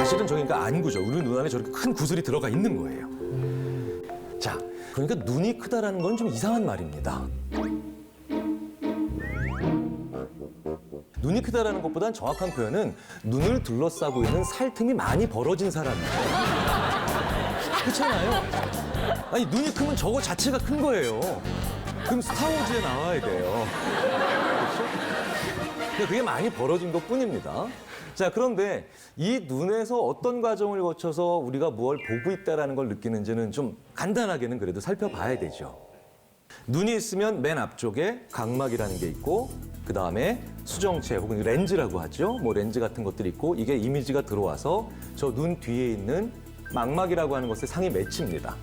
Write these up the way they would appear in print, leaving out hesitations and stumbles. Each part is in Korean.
사실은 저기가 안구죠. 우리 눈 안에 저렇게 큰 구슬이 들어가 있는 거예요. 자, 그러니까 눈이 크다라는 건 좀 이상한 말입니다. 눈이 크다라는 것보단 정확한 표현은 눈을 둘러싸고 있는 살틈이 많이 벌어진 사람이에요. 그렇잖아요. 아니, 눈이 크면 저거 자체가 큰 거예요. 그럼 스타워즈에 나와야 돼요. 그렇죠? 그게 많이 벌어진 것뿐입니다. 자, 그런데 이 눈에서 어떤 과정을 거쳐서 우리가 무엇을 보고 있다는 걸 느끼는지는 좀 간단하게는 그래도 살펴봐야 되죠. 눈이 있으면 맨 앞쪽에 각막이라는 게 있고 그 다음에 수정체 혹은 렌즈라고 하죠. 뭐 렌즈 같은 것들이 있고 이게 이미지가 들어와서 저 눈 뒤에 있는 망막이라고 하는 것에 상이 맺힙니다.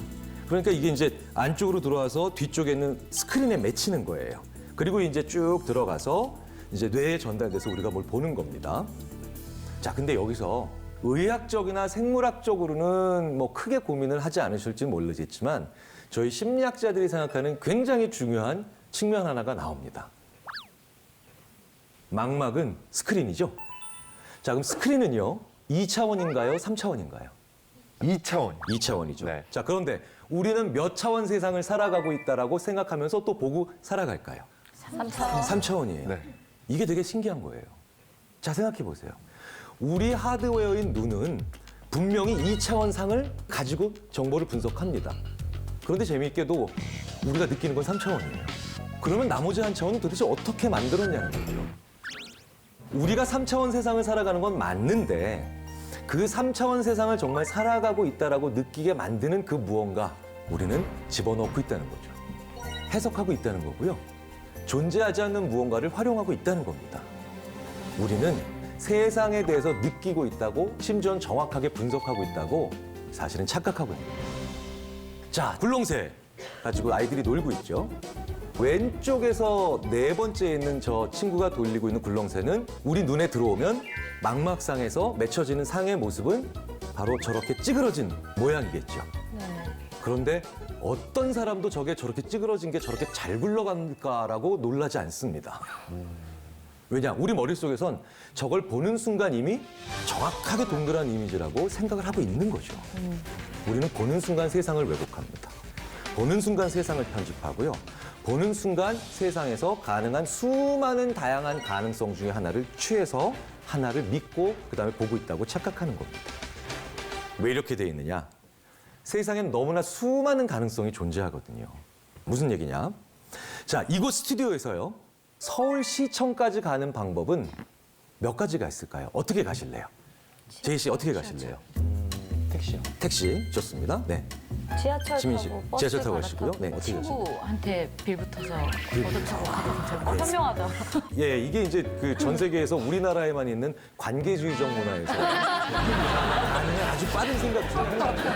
그러니까 이게 이제 안쪽으로 들어와서 뒤쪽에 있는 스크린에 맺히는 거예요. 그리고 이제 쭉 들어가서 이제 뇌에 전달돼서 우리가 뭘 보는 겁니다. 자, 근데 여기서 의학적이나 생물학적으로는 뭐 크게 고민을 하지 않으실지 모르겠지만 저희 심리학자들이 생각하는 굉장히 중요한 측면 하나가 나옵니다. 망막은 스크린이죠. 자, 그럼 스크린은요, 2차원인가요? 3차원인가요? 2차원. 2차원이죠. 네. 자, 그런데 우리는 몇 차원 세상을 살아가고 있다라고 생각하면서 또 보고 살아갈까요? 3차원. 3차원이에요. 네. 이게 되게 신기한 거예요. 자, 생각해 보세요. 우리 하드웨어인 눈은 분명히 2차원 상을 가지고 정보를 분석합니다. 그런데 재미있게도 우리가 느끼는 건 3차원이에요. 그러면 나머지 한 차원은 도대체 어떻게 만들었냐는 거죠. 우리가 3차원 세상을 살아가는 건 맞는데 그 3차원 세상을 정말 살아가고 있다라고 느끼게 만드는 그 무언가 우리는 집어넣고 있다는 거죠. 해석하고 있다는 거고요. 존재하지 않는 무언가를 활용하고 있다는 겁니다. 우리는 세상에 대해서 느끼고 있다고 심지어는 정확하게 분석하고 있다고 사실은 착각하고 있는 거예요. 자, 굴렁쇠 가지고 아이들이 놀고 있죠. 왼쪽에서 네 번째에 있는 저 친구가 돌리고 있는 굴렁쇠는 우리 눈에 들어오면 망막상에서 맺혀지는 상의 모습은 바로 저렇게 찌그러진 모양이겠죠. 그런데 어떤 사람도 저게 저렇게 찌그러진 게 저렇게 잘 굴러간다라고 놀라지 않습니다. 왜냐? 우리 머릿속에선 저걸 보는 순간 이미 정확하게 동그란 이미지라고 생각을 하고 있는 거죠. 우리는 보는 순간 세상을 왜곡합니다. 보는 순간 세상을 편집하고요. 보는 순간 세상에서 가능한 수많은 다양한 가능성 중에 하나를 취해서 하나를 믿고 그다음에 보고 있다고 착각하는 겁니다. 왜 이렇게 돼 있느냐? 세상엔 너무나 수많은 가능성이 존재하거든요. 무슨 얘기냐? 자, 이곳 스튜디오에서요. 서울시청까지 가는 방법은 몇 가지가 있을까요? 어떻게 가실래요? 제이 씨 어떻게 가실래요? 택시요. 택시 좋습니다. 네. 지하철 지민 씨, 타고 버스 지하철 타고 갈아타고. 가시고요. 네, 어떻게 가실래요? 친구한테 빌붙어서 얻어 타고 가는 거 현명하다. 예, 이게 이제 그 전 세계에서 우리나라에만 있는 관계주의적 문화에서 가능한 아주 빠른 생각 중 하나입니다.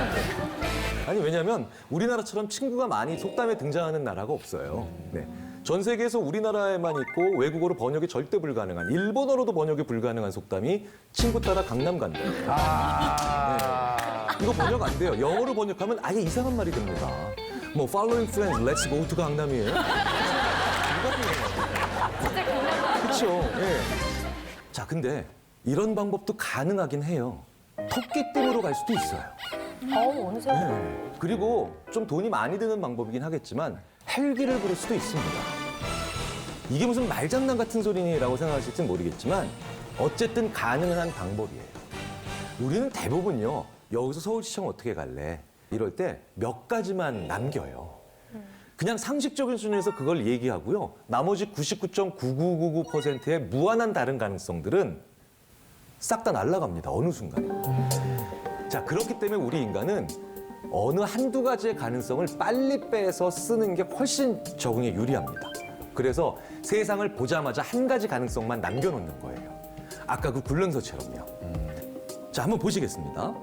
아니, 왜냐하면 우리나라처럼 친구가 많이 속담에 등장하는 나라가 없어요. 네. 전 세계에서 우리나라에만 있고 외국어로 번역이 절대 불가능한, 일본어로도 번역이 불가능한 속담이 친구 따라 강남 간다. 네. 이거 번역 안 돼요. 영어로 번역하면 아예 이상한 말이 됩니다. 뭐 following friends, let's go to 강남이에요. 그렇죠. 예. 자, 근데 이런 방법도 가능하긴 해요. 토끼띠으로 갈 수도 있어요. 어느 세월. 네. 그리고 좀 돈이 많이 드는 방법이긴 하겠지만 헬기를 부를 수도 있습니다. 이게 무슨 말장난 같은 소리라고 생각하실지는 모르겠지만 어쨌든 가능한 방법이에요. 우리는 대부분요. 여기서 서울시청 어떻게 갈래? 이럴 때 몇 가지만 남겨요. 그냥 상식적인 수준에서 그걸 얘기하고요. 나머지 99.9999%의 무한한 다른 가능성들은 싹 다 날아갑니다. 어느 순간에. 자, 그렇기 때문에 우리 인간은 어느 한두 가지의 가능성을 빨리 빼서 쓰는 게 훨씬 적응에 유리합니다. 그래서 세상을 보자마자 한 가지 가능성만 남겨놓는 거예요. 아까 그 굴렁쇠처럼요. 자, 한번 보시겠습니다.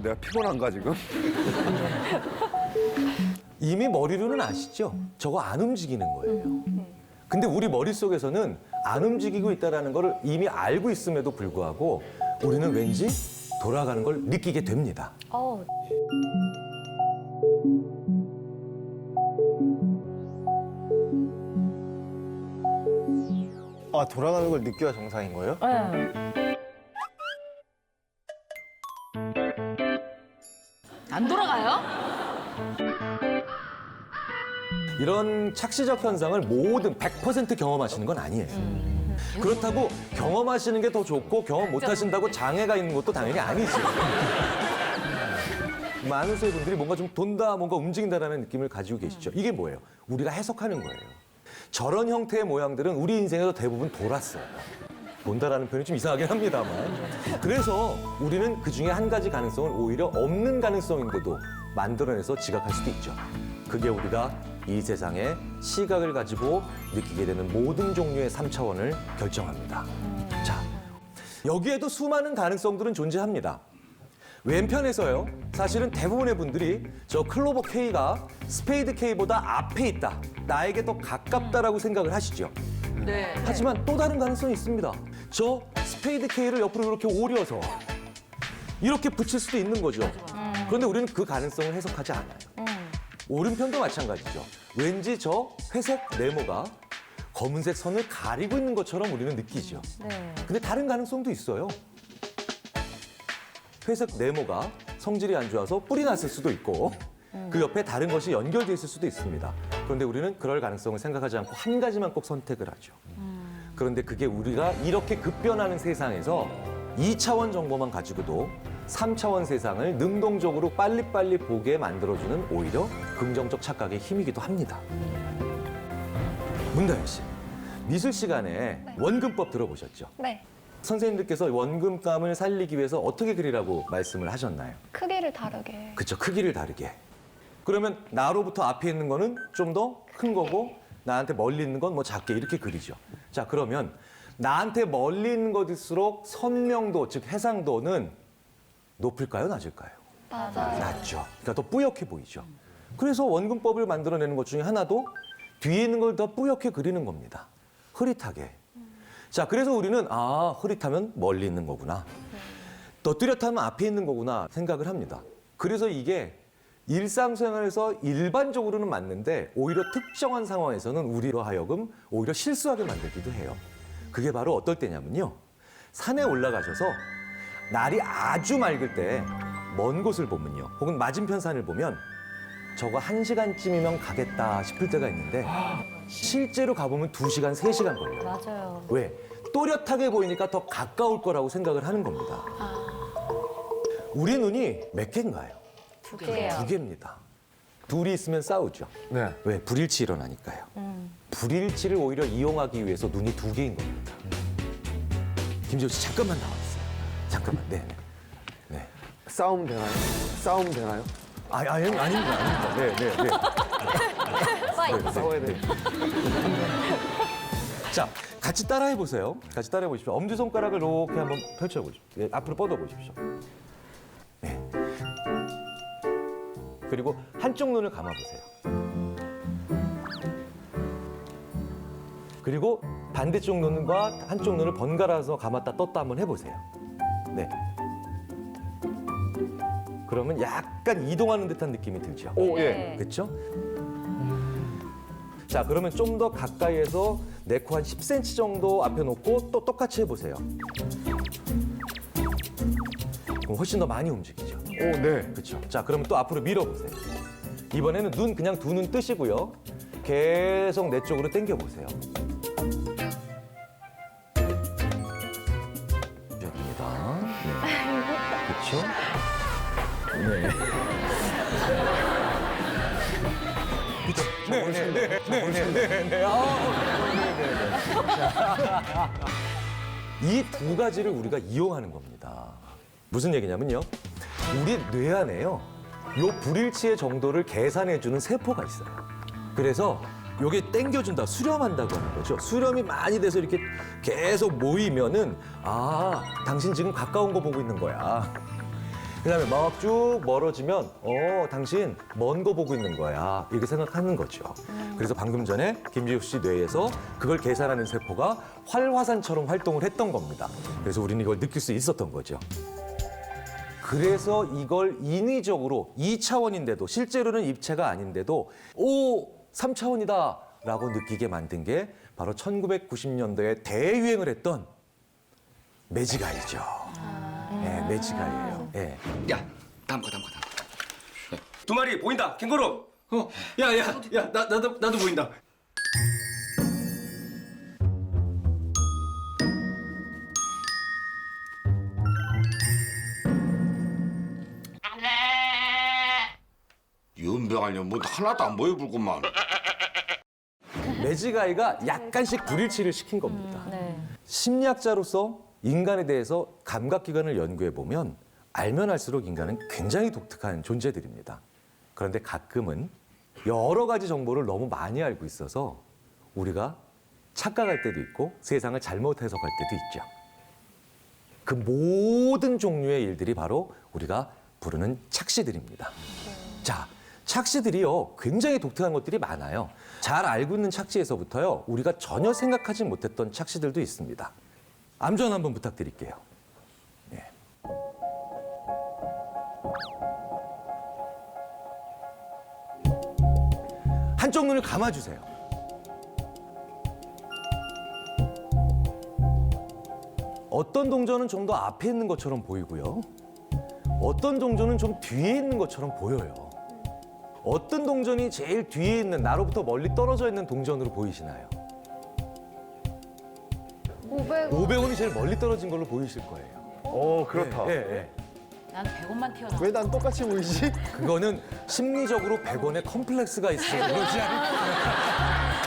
내가 피곤한가 지금? 이미 머리로는 아시죠? 저거 안 움직이는 거예요. 근데 우리 머릿속에서는 안 움직이고 있다는 걸 이미 알고 있음에도 불구하고 우리는 왠지 돌아가는 걸 느끼게 됩니다. 아, 돌아가는 걸 느껴야 정상인 거예요? 네. 안 돌아가요? 이런 착시적 현상을 모든 100% 경험하시는 건 아니에요. 그렇다고 경험하시는 게 더 좋고 경험 못 하신다고 장애가 있는 것도 당연히 아니죠. 많은 수의 분들이 뭔가 좀 돈다, 뭔가 움직인다라는 느낌을 가지고 계시죠. 이게 뭐예요? 우리가 해석하는 거예요. 저런 형태의 모양들은 우리 인생에서 대부분 돌았어요. 돈다라는 표현이 좀 이상하긴 합니다만. 그래서 우리는 그 중에 한 가지 가능성은 오히려 없는 가능성인데도 만들어내서 지각할 수도 있죠. 그게 우리가 이 세상의 시각을 가지고 느끼게 되는 모든 종류의 3차원을 결정합니다. 자, 여기에도 수많은 가능성들은 존재합니다. 왼편에서요, 사실은 대부분의 분들이 저 클로버 K가 스페이드 K보다 앞에 있다, 나에게 더 가깝다라고 생각을 하시죠. 네. 하지만 또 다른 가능성이 있습니다. 저 스페이드 K를 옆으로 이렇게 오려서 이렇게 붙일 수도 있는 거죠. 그런데 우리는 그 가능성을 해석하지 않아요. 오른편도 마찬가지죠. 왠지 저 회색 네모가 검은색 선을 가리고 있는 것처럼 우리는 느끼죠. 네. 근데 다른 가능성도 있어요. 회색 네모가 성질이 안 좋아서 뿔이 났을 수도 있고 그 옆에 다른 것이 연결돼 있을 수도 있습니다. 그런데 우리는 그럴 가능성을 생각하지 않고 한 가지만 꼭 선택을 하죠. 그런데 그게 우리가 이렇게 급변하는 세상에서 2차원 정보만 가지고도 3차원 세상을 능동적으로 빨리빨리 보게 만들어주는 오히려 긍정적 착각의 힘이기도 합니다. 문다현 씨, 미술 시간에 원근법 들어보셨죠? 네, 선생님들께서 원근감을 살리기 위해서 어떻게 그리라고 말씀을 하셨나요? 크기를 다르게. 그쵸, 크기를 다르게. 그러면 나로부터 앞에 있는 거는 좀 더 큰 거고 나한테 멀리 있는 건 뭐 작게 이렇게 그리죠. 자, 그러면 나한테 멀리 있는 것일수록 선명도, 즉 해상도는 높을까요, 낮을까요? 맞아요. 낮죠. 그러니까 더 뿌옇게 보이죠. 그래서 원근법을 만들어내는 것 중에 하나도 뒤에 있는 걸 더 뿌옇게 그리는 겁니다. 흐릿하게. 자, 그래서 우리는 흐릿하면 멀리 있는 거구나. 또 뚜렷하면 앞에 있는 거구나 생각을 합니다. 그래서 이게 일상생활에서 일반적으로는 맞는데 오히려 특정한 상황에서는 우리로 하여금 오히려 실수하게 만들기도 해요. 그게 바로 어떨 때냐면요. 산에 올라가셔서 날이 아주 맑을 때 먼 곳을 보면요. 혹은 맞은편 산을 보면 저거 1시간쯤이면 가겠다 싶을 때가 있는데 실제로 가보면 2시간, 3시간 걸려요. 맞아요. 왜? 또렷하게 보이니까 더 가까울 거라고 생각을 하는 겁니다. 우리 눈이 몇 개인가요? 두 개요. 2개입니다. 둘이 있으면 싸우죠. 네. 왜? 불일치 일어나니까요. 불일치를 오히려 이용하기 위해서 눈이 2개인 겁니다. 김지호 씨 잠깐만 나와주세요. 잠깐만. 네. 네. 싸움 되나요? 싸움 되나요? 아닙니다. 네. 싸워야 돼. 자, 같이 따라해 보세요. 같이 따라해 보십시오. 엄지손가락을 이렇게 한번 펼쳐 보십시오. 네, 앞으로 뻗어 보십시오. 네. 그리고 한쪽 눈을 감아 보세요. 그리고 반대쪽 눈과 한쪽 눈을 번갈아서 감았다 떴다 한번 해 보세요. 네. 그러면 약간 이동하는 듯한 느낌이 들죠. 오, 예. 네. 그렇죠? 자, 그러면 좀 더 가까이에서 내 코 한 10cm 정도 앞에 놓고 또 똑같이 해보세요. 그럼 훨씬 더 많이 움직이죠. 오, 네. 그렇죠. 자, 그러면 또 앞으로 밀어보세요. 이번에는 눈 그냥 두 눈 뜨시고요. 계속 내 쪽으로 당겨보세요. 됩니다. 네. 그렇죠? 네. 이 두 가지를 우리가 이용하는 겁니다. 무슨 얘기냐면요. 우리 뇌 안에요. 요 불일치의 정도를 계산해주는 세포가 있어요. 그래서 요게 땡겨준다, 수렴한다고 하는 거죠. 수렴이 많이 돼서 이렇게 계속 모이면은 당신 지금 가까운 거 보고 있는 거야. 그다음에 막 쭉 멀어지면 당신 먼 거 보고 있는 거야. 이렇게 생각하는 거죠. 그래서 방금 전에 김지욱 씨 뇌에서 그걸 계산하는 세포가 활화산처럼 활동을 했던 겁니다. 그래서 우리는 이걸 느낄 수 있었던 거죠. 그래서 이걸 인위적으로 2차원인데도 실제로는 입체가 아닌데도 3차원이다 라고 느끼게 만든 게 바로 1990년대에 대유행을 했던 매직아이죠. 네, 매직아이예요. 네. 야, 다음 거. 두 마리 보인다, 캥거루. 야, 나도 보인다. 연병하냐 뭐 하나도 안 보여불구만. 매직아이가 약간씩 불일치를 시킨 겁니다. 네. 심리학자로서 인간에 대해서 감각기관을 연구해 보면 알면 알수록 인간은 굉장히 독특한 존재들입니다. 그런데 가끔은 여러 가지 정보를 너무 많이 알고 있어서 우리가 착각할 때도 있고 세상을 잘못 해석할 때도 있죠. 그 모든 종류의 일들이 바로 우리가 부르는 착시들입니다. 자, 착시들이요, 굉장히 독특한 것들이 많아요. 잘 알고 있는 착시에서부터요, 우리가 전혀 생각하지 못했던 착시들도 있습니다. 암전 한번 부탁드릴게요. 예. 한쪽 눈을 감아주세요. 어떤 동전은 좀 더 앞에 있는 것처럼 보이고요. 어떤 동전은 좀 뒤에 있는 것처럼 보여요. 어떤 동전이 제일 뒤에 있는, 나로부터 멀리 떨어져 있는 동전으로 보이시나요? 500원. 500원이 제일 멀리 떨어진 걸로 보이실 거예요. 그렇다. 예, 예. 난 100원만 튀어나와. 왜 난 똑같이 보이지? 그거는 심리적으로 100원의 컴플렉스가 있어서 그러지 않을까.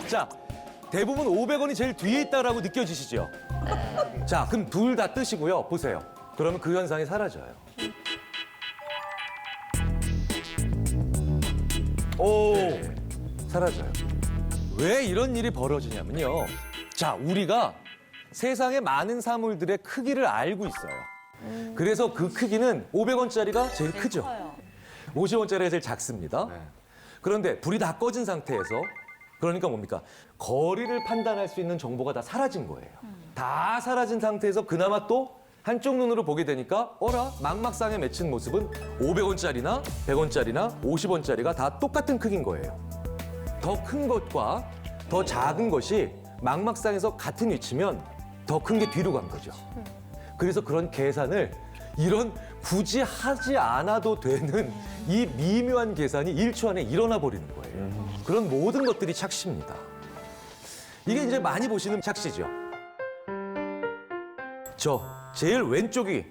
자, 대부분 500원이 제일 뒤에 있다라고 느껴지시죠? 자, 그럼 둘 다 뜨시고요. 보세요. 그러면 그 현상이 사라져요. 오, 사라져요. 왜 이런 일이 벌어지냐면요. 자, 우리가 세상의 많은 사물들의 크기를 알고 있어요. 그래서 그 크기는 500원짜리가 제일 크죠. 커요. 50원짜리가 제일 작습니다. 그런데 불이 다 꺼진 상태에서, 그러니까 뭡니까? 거리를 판단할 수 있는 정보가 다 사라진 거예요. 다 사라진 상태에서 그나마 또 한쪽 눈으로 보게 되니까 어라? 망막상에 맺힌 모습은 500원짜리나 100원짜리나 50원짜리가 다 똑같은 크기인 거예요. 더 큰 것과 더 작은 것이 망막상에서 같은 위치면 더 큰 게 뒤로 간 거죠. 그래서 그런 계산을 이런 굳이 하지 않아도 되는 이 미묘한 계산이 1초 안에 일어나 버리는 거예요. 그런 모든 것들이 착시입니다. 이게 이제 많이 보시는 착시죠. 저 제일 왼쪽이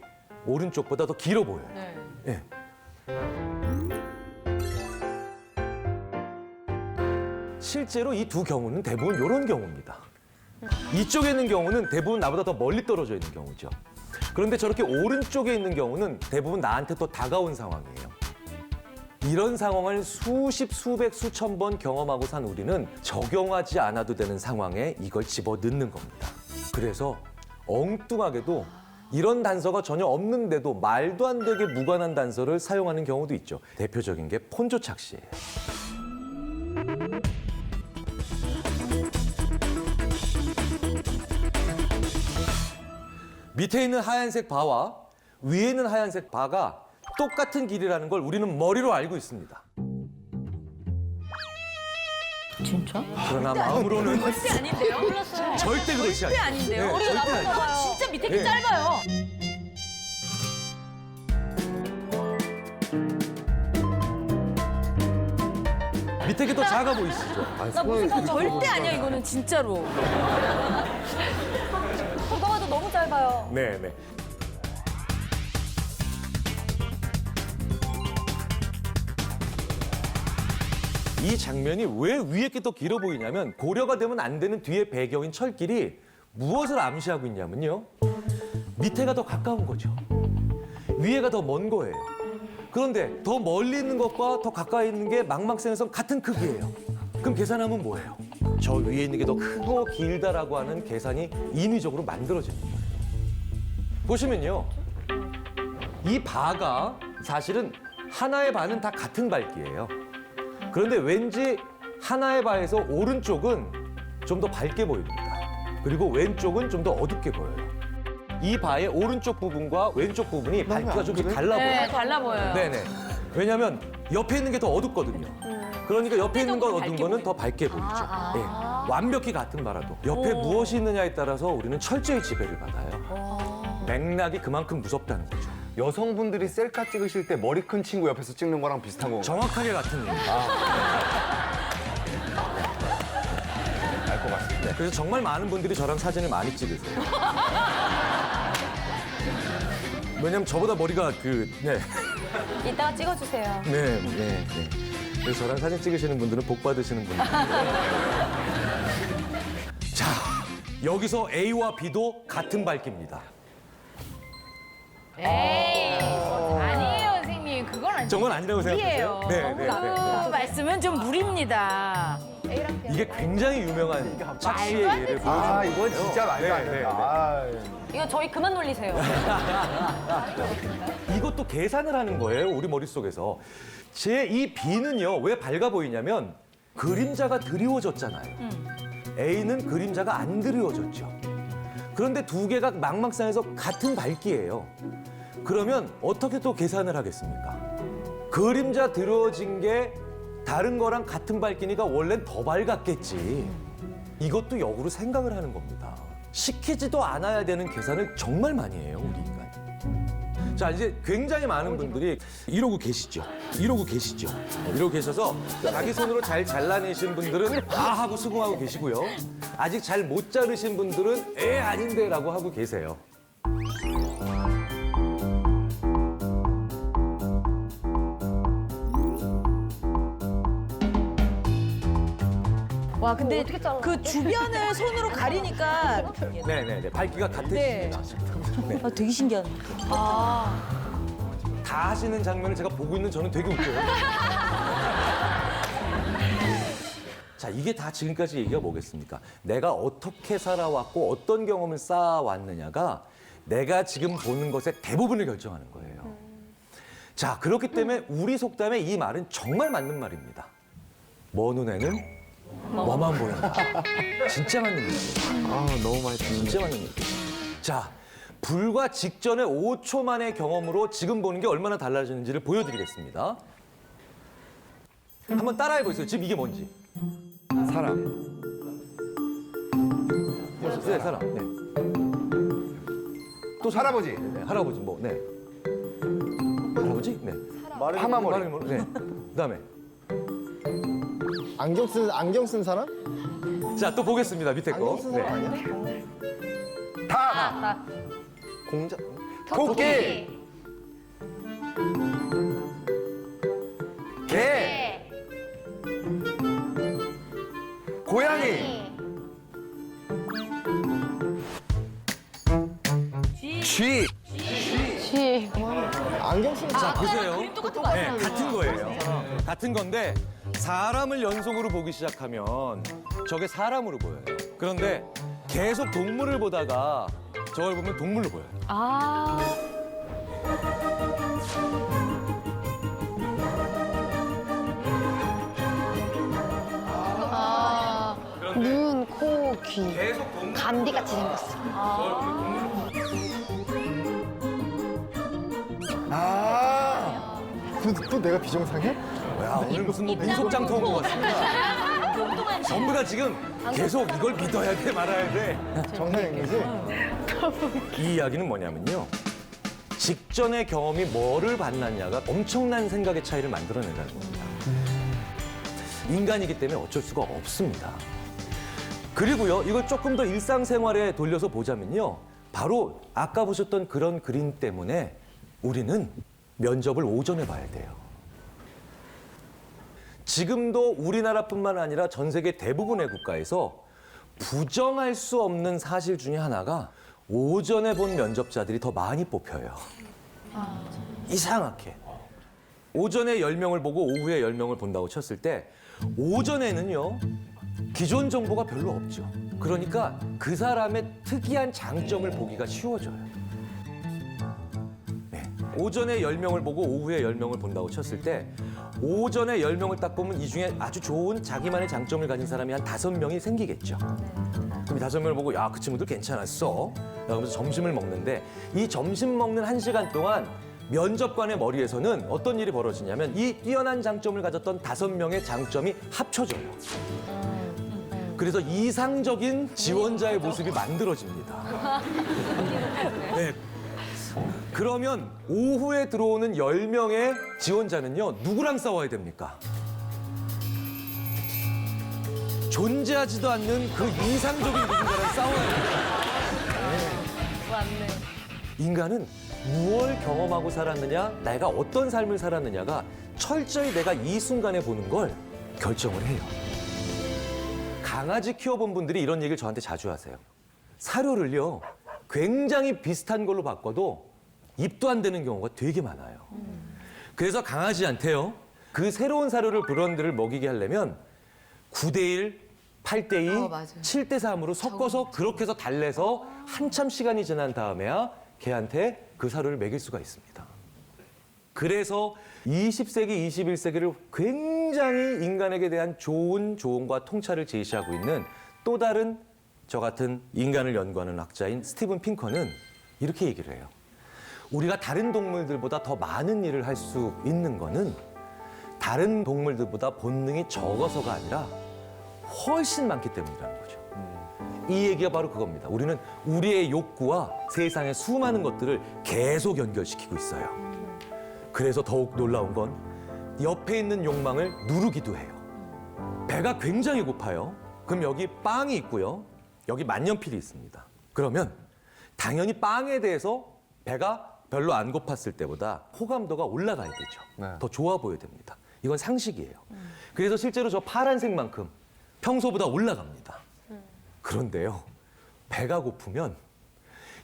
오른쪽보다 더 길어 보여요. 네. 예. 실제로 이 두 경우는 대부분 이런 경우입니다. 이쪽에 있는 경우는 대부분 나보다 더 멀리 떨어져 있는 경우죠. 그런데 저렇게 오른쪽에 있는 경우는 대부분 나한테 또 다가온 상황이에요. 이런 상황을 수십, 수백, 수천 번 경험하고 산 우리는 적용하지 않아도 되는 상황에 이걸 집어넣는 겁니다. 그래서 엉뚱하게도 이런 단서가 전혀 없는데도 말도 안 되게 무관한 단서를 사용하는 경우도 있죠. 대표적인 게 폰조 착시예요. 밑에 있는 하얀색 바와 위에 있는 하얀색 바가 똑같은 길이라는 걸 우리는 머리로 알고 있습니다. 진짜? 그러나 마음으로는 절대 아닌데요? 몰랐어요. 절대 그렇지 않아요. 절대 아닌데요? 네, 우리가 절대 나쁜 거 봐요. 진짜 밑에 게 네. 짧아요. 밑에 게 더 작아 보이시죠? 나 무슨 거 절대 아니야 이거는 진짜로. 누가 봐도 너무 짧아요. 네, 네. 이 장면이 왜 위에 게 더 길어 보이냐면 고려가 되면 안 되는 뒤의 배경인 철길이 무엇을 암시하고 있냐면요. 밑에가 더 가까운 거죠. 위에가 더 먼 거예요. 그런데 더 멀리 있는 것과 더 가까이 있는 게 망막생에서 같은 크기예요. 그럼 계산하면 뭐예요? 저 위에 있는 게 더 크고 길다라고 하는 계산이 인위적으로 만들어지는 거예요. 보시면요. 이 바가 사실은 하나의 바는 다 같은 밝기예요. 그런데 왠지 하나의 바에서 오른쪽은 좀 더 밝게 보입니다. 그리고 왼쪽은 좀 더 어둡게 보여요. 이 바의 오른쪽 부분과 왼쪽 부분이 밝기가 좀 달라 보여요. 네, 달라 보여요. 네네. 왜냐하면 옆에 있는 게 더 어둡거든요. 그러니까 옆에 있는 건 어두운 거는 더 밝게 보이죠. 네. 완벽히 같은 바라도 옆에 무엇이 있느냐에 따라서 우리는 철저히 지배를 받아요. 맥락이 그만큼 무섭다는 거죠. 여성분들이 셀카 찍으실 때 머리 큰 친구 옆에서 찍는 거랑 비슷한 건가요? 정확하게 같은 얘기. 알 것 같습니다. 그래서 정말 많은 분들이 저랑 사진을 많이 찍으세요. 왜냐면 저보다 머리가 이따가 찍어주세요. 네. 그래서 저랑 사진 찍으시는 분들은 복 받으시는 분들인데. 자, 여기서 A와 B도 같은 밝기입니다. 에이, 아니에요, 선생님. 그건 아니에요. 저건 아니라고 생각하세요? 그 말씀은 좀 무리입니다. 이게 굉장히 유명한 착시의 말도 안 예를 되지. 아, 보여주는 이건 진짜 말도 안 된다. 아, 이거 저희 그만 놀리세요. 이것도 계산을 하는 거예요, 우리 머릿속에서. 제 이 B는요, 왜 밝아 보이냐면 그림자가 드리워졌잖아요. A는 그림자가 안 드리워졌죠. 그런데 두 개가 망막상에서 같은 밝기예요. 그러면 어떻게 또 계산을 하겠습니까? 그림자 드러워진 게 다른 거랑 같은 밝기니까 원래는 더 밝았겠지. 이것도 역으로 생각을 하는 겁니다. 시키지도 않아야 되는 계산을 정말 많이 해요, 우리 인간. 자, 이제 굉장히 많은 분들이 이러고 계시죠. 이러고 계셔서 자기 손으로 잘 잘라내신 분들은 아 하고 수긍하고 계시고요. 아직 잘 못 자르신 분들은 아닌데 라고 하고 계세요. 와, 근데 그 주변을 손으로 가리니까 네네네. 밝기가 같으십니다. 되게 신기하네. 다 하시는 장면을 제가 보고 있는 저는 되게 웃겨요. 자, 이게 다 지금까지 얘기가 뭐겠습니까? 내가 어떻게 살아왔고 어떤 경험을 쌓아왔느냐가 내가 지금 보는 것의 대부분을 결정하는 거예요. 자, 그렇기 때문에 우리 속담에 이 말은 정말 맞는 말입니다. 먼 눈에는 뭐만 보인다. 진짜 맞는 얘기예요. 아, 너무 많이 듣는데. 진짜 맞는 얘기예요. 자, 불과 직전의 5초 만의 경험으로 지금 보는 게 얼마나 달라지는지를 보여드리겠습니다. 한번 따라해 보세요. 지금 이게 뭔지. 사람. 네, 사람. 네. 또 할아버지. 네, 할아버지 뭐, 네. 할아버지? 네. 파마머리. 네. 그다음에 안경 쓴 사람? 자, 또 보겠습니다. 밑에 거. 네. 닭. 공자. 토끼. 개. 고양이. 쥐. 안경 쓴 자, 보세요. 그림 똑같은 거 네, 아니야? 같은 거예요. 같은 건데 사람을 연속으로 보기 시작하면 저게 사람으로 보여요. 그런데 계속 동물을 보다가 저걸 보면 동물로 보여요. 눈, 코, 귀. 감기같이 생겼어. 아. 또 내가 비정상이야? 야, 오늘 무슨 뭐 민속장터 온 것 같습니다. 전부 다 지금 계속 이걸 믿어야 돼 말아야 돼. 정상인 거지? 이 이야기는 뭐냐면요. 직전의 경험이 뭐를 받느냐가 엄청난 생각의 차이를 만들어낸다는 겁니다. 인간이기 때문에 어쩔 수가 없습니다. 그리고요, 이걸 조금 더 일상생활에 돌려서 보자면요. 바로 아까 보셨던 그런 그림 때문에 우리는 면접을 오전에 봐야 돼요. 지금도 우리나라뿐만 아니라 전 세계 대부분의 국가에서 부정할 수 없는 사실 중에 하나가 오전에 본 면접자들이 더 많이 뽑혀요. 이상하게. 오전에 10명을 보고 오후에 10명을 본다고 쳤을 때 오전에는요. 기존 정보가 별로 없죠. 그러니까 그 사람의 특이한 장점을 보기가 쉬워져요. 네. 오전에 10명을 보고 오후에 10명을 본다고 쳤을 때 오전에 10명을 딱 보면 이 중에 아주 좋은 자기만의 장점을 가진 사람이 한 5명이 생기겠죠. 그럼 이 5명을 보고 야, 그 친구들 괜찮았어. 그러면서 점심을 먹는데 이 점심 먹는 1시간 동안 면접관의 머리에서는 어떤 일이 벌어지냐면 이 뛰어난 장점을 가졌던 5명의 장점이 합쳐져요. 그래서 이상적인 지원자의 모습이 만들어집니다. 네. 그러면 오후에 들어오는 10명의 지원자는요, 누구랑 싸워야 됩니까? 존재하지도 않는 그 이상적인 누군가랑 싸워야 됩니다. 맞네. 인간은 무엇을 경험하고 살았느냐, 내가 어떤 삶을 살았느냐가 철저히 내가 이 순간에 보는 걸 결정을 해요. 강아지 키워본 분들이 이런 얘기를 저한테 자주 하세요. 사료를요, 굉장히 비슷한 걸로 바꿔도 입도 안 되는 경우가 되게 많아요. 그래서 강아지한테요, 그 새로운 사료를 브런드를 먹이게 하려면 9대1, 8대2, 맞아요. 7대3으로 섞어서 그렇게 해서 달래서 한참 시간이 지난 다음에야 걔한테 그 사료를 먹일 수가 있습니다. 그래서 20세기, 21세기를 굉장히 인간에게 대한 좋은 조언과 통찰을 제시하고 있는 또 다른 저 같은 인간을 연구하는 학자인 스티븐 핑커는 이렇게 얘기를 해요. 우리가 다른 동물들보다 더 많은 일을 할 수 있는 거는 다른 동물들보다 본능이 적어서가 아니라 훨씬 많기 때문이라는 거죠. 이 얘기가 바로 그겁니다. 우리는 우리의 욕구와 세상의 수많은 것들을 계속 연결시키고 있어요. 그래서 더욱 놀라운 건 옆에 있는 욕망을 누르기도 해요. 배가 굉장히 고파요. 그럼 여기 빵이 있고요. 여기 만년필이 있습니다. 그러면 당연히 빵에 대해서 배가 별로 안 고팠을 때보다 호감도가 올라가야 되죠. 네. 더 좋아 보여야 됩니다. 이건 상식이에요. 그래서 실제로 저 파란색만큼 평소보다 올라갑니다. 그런데요, 배가 고프면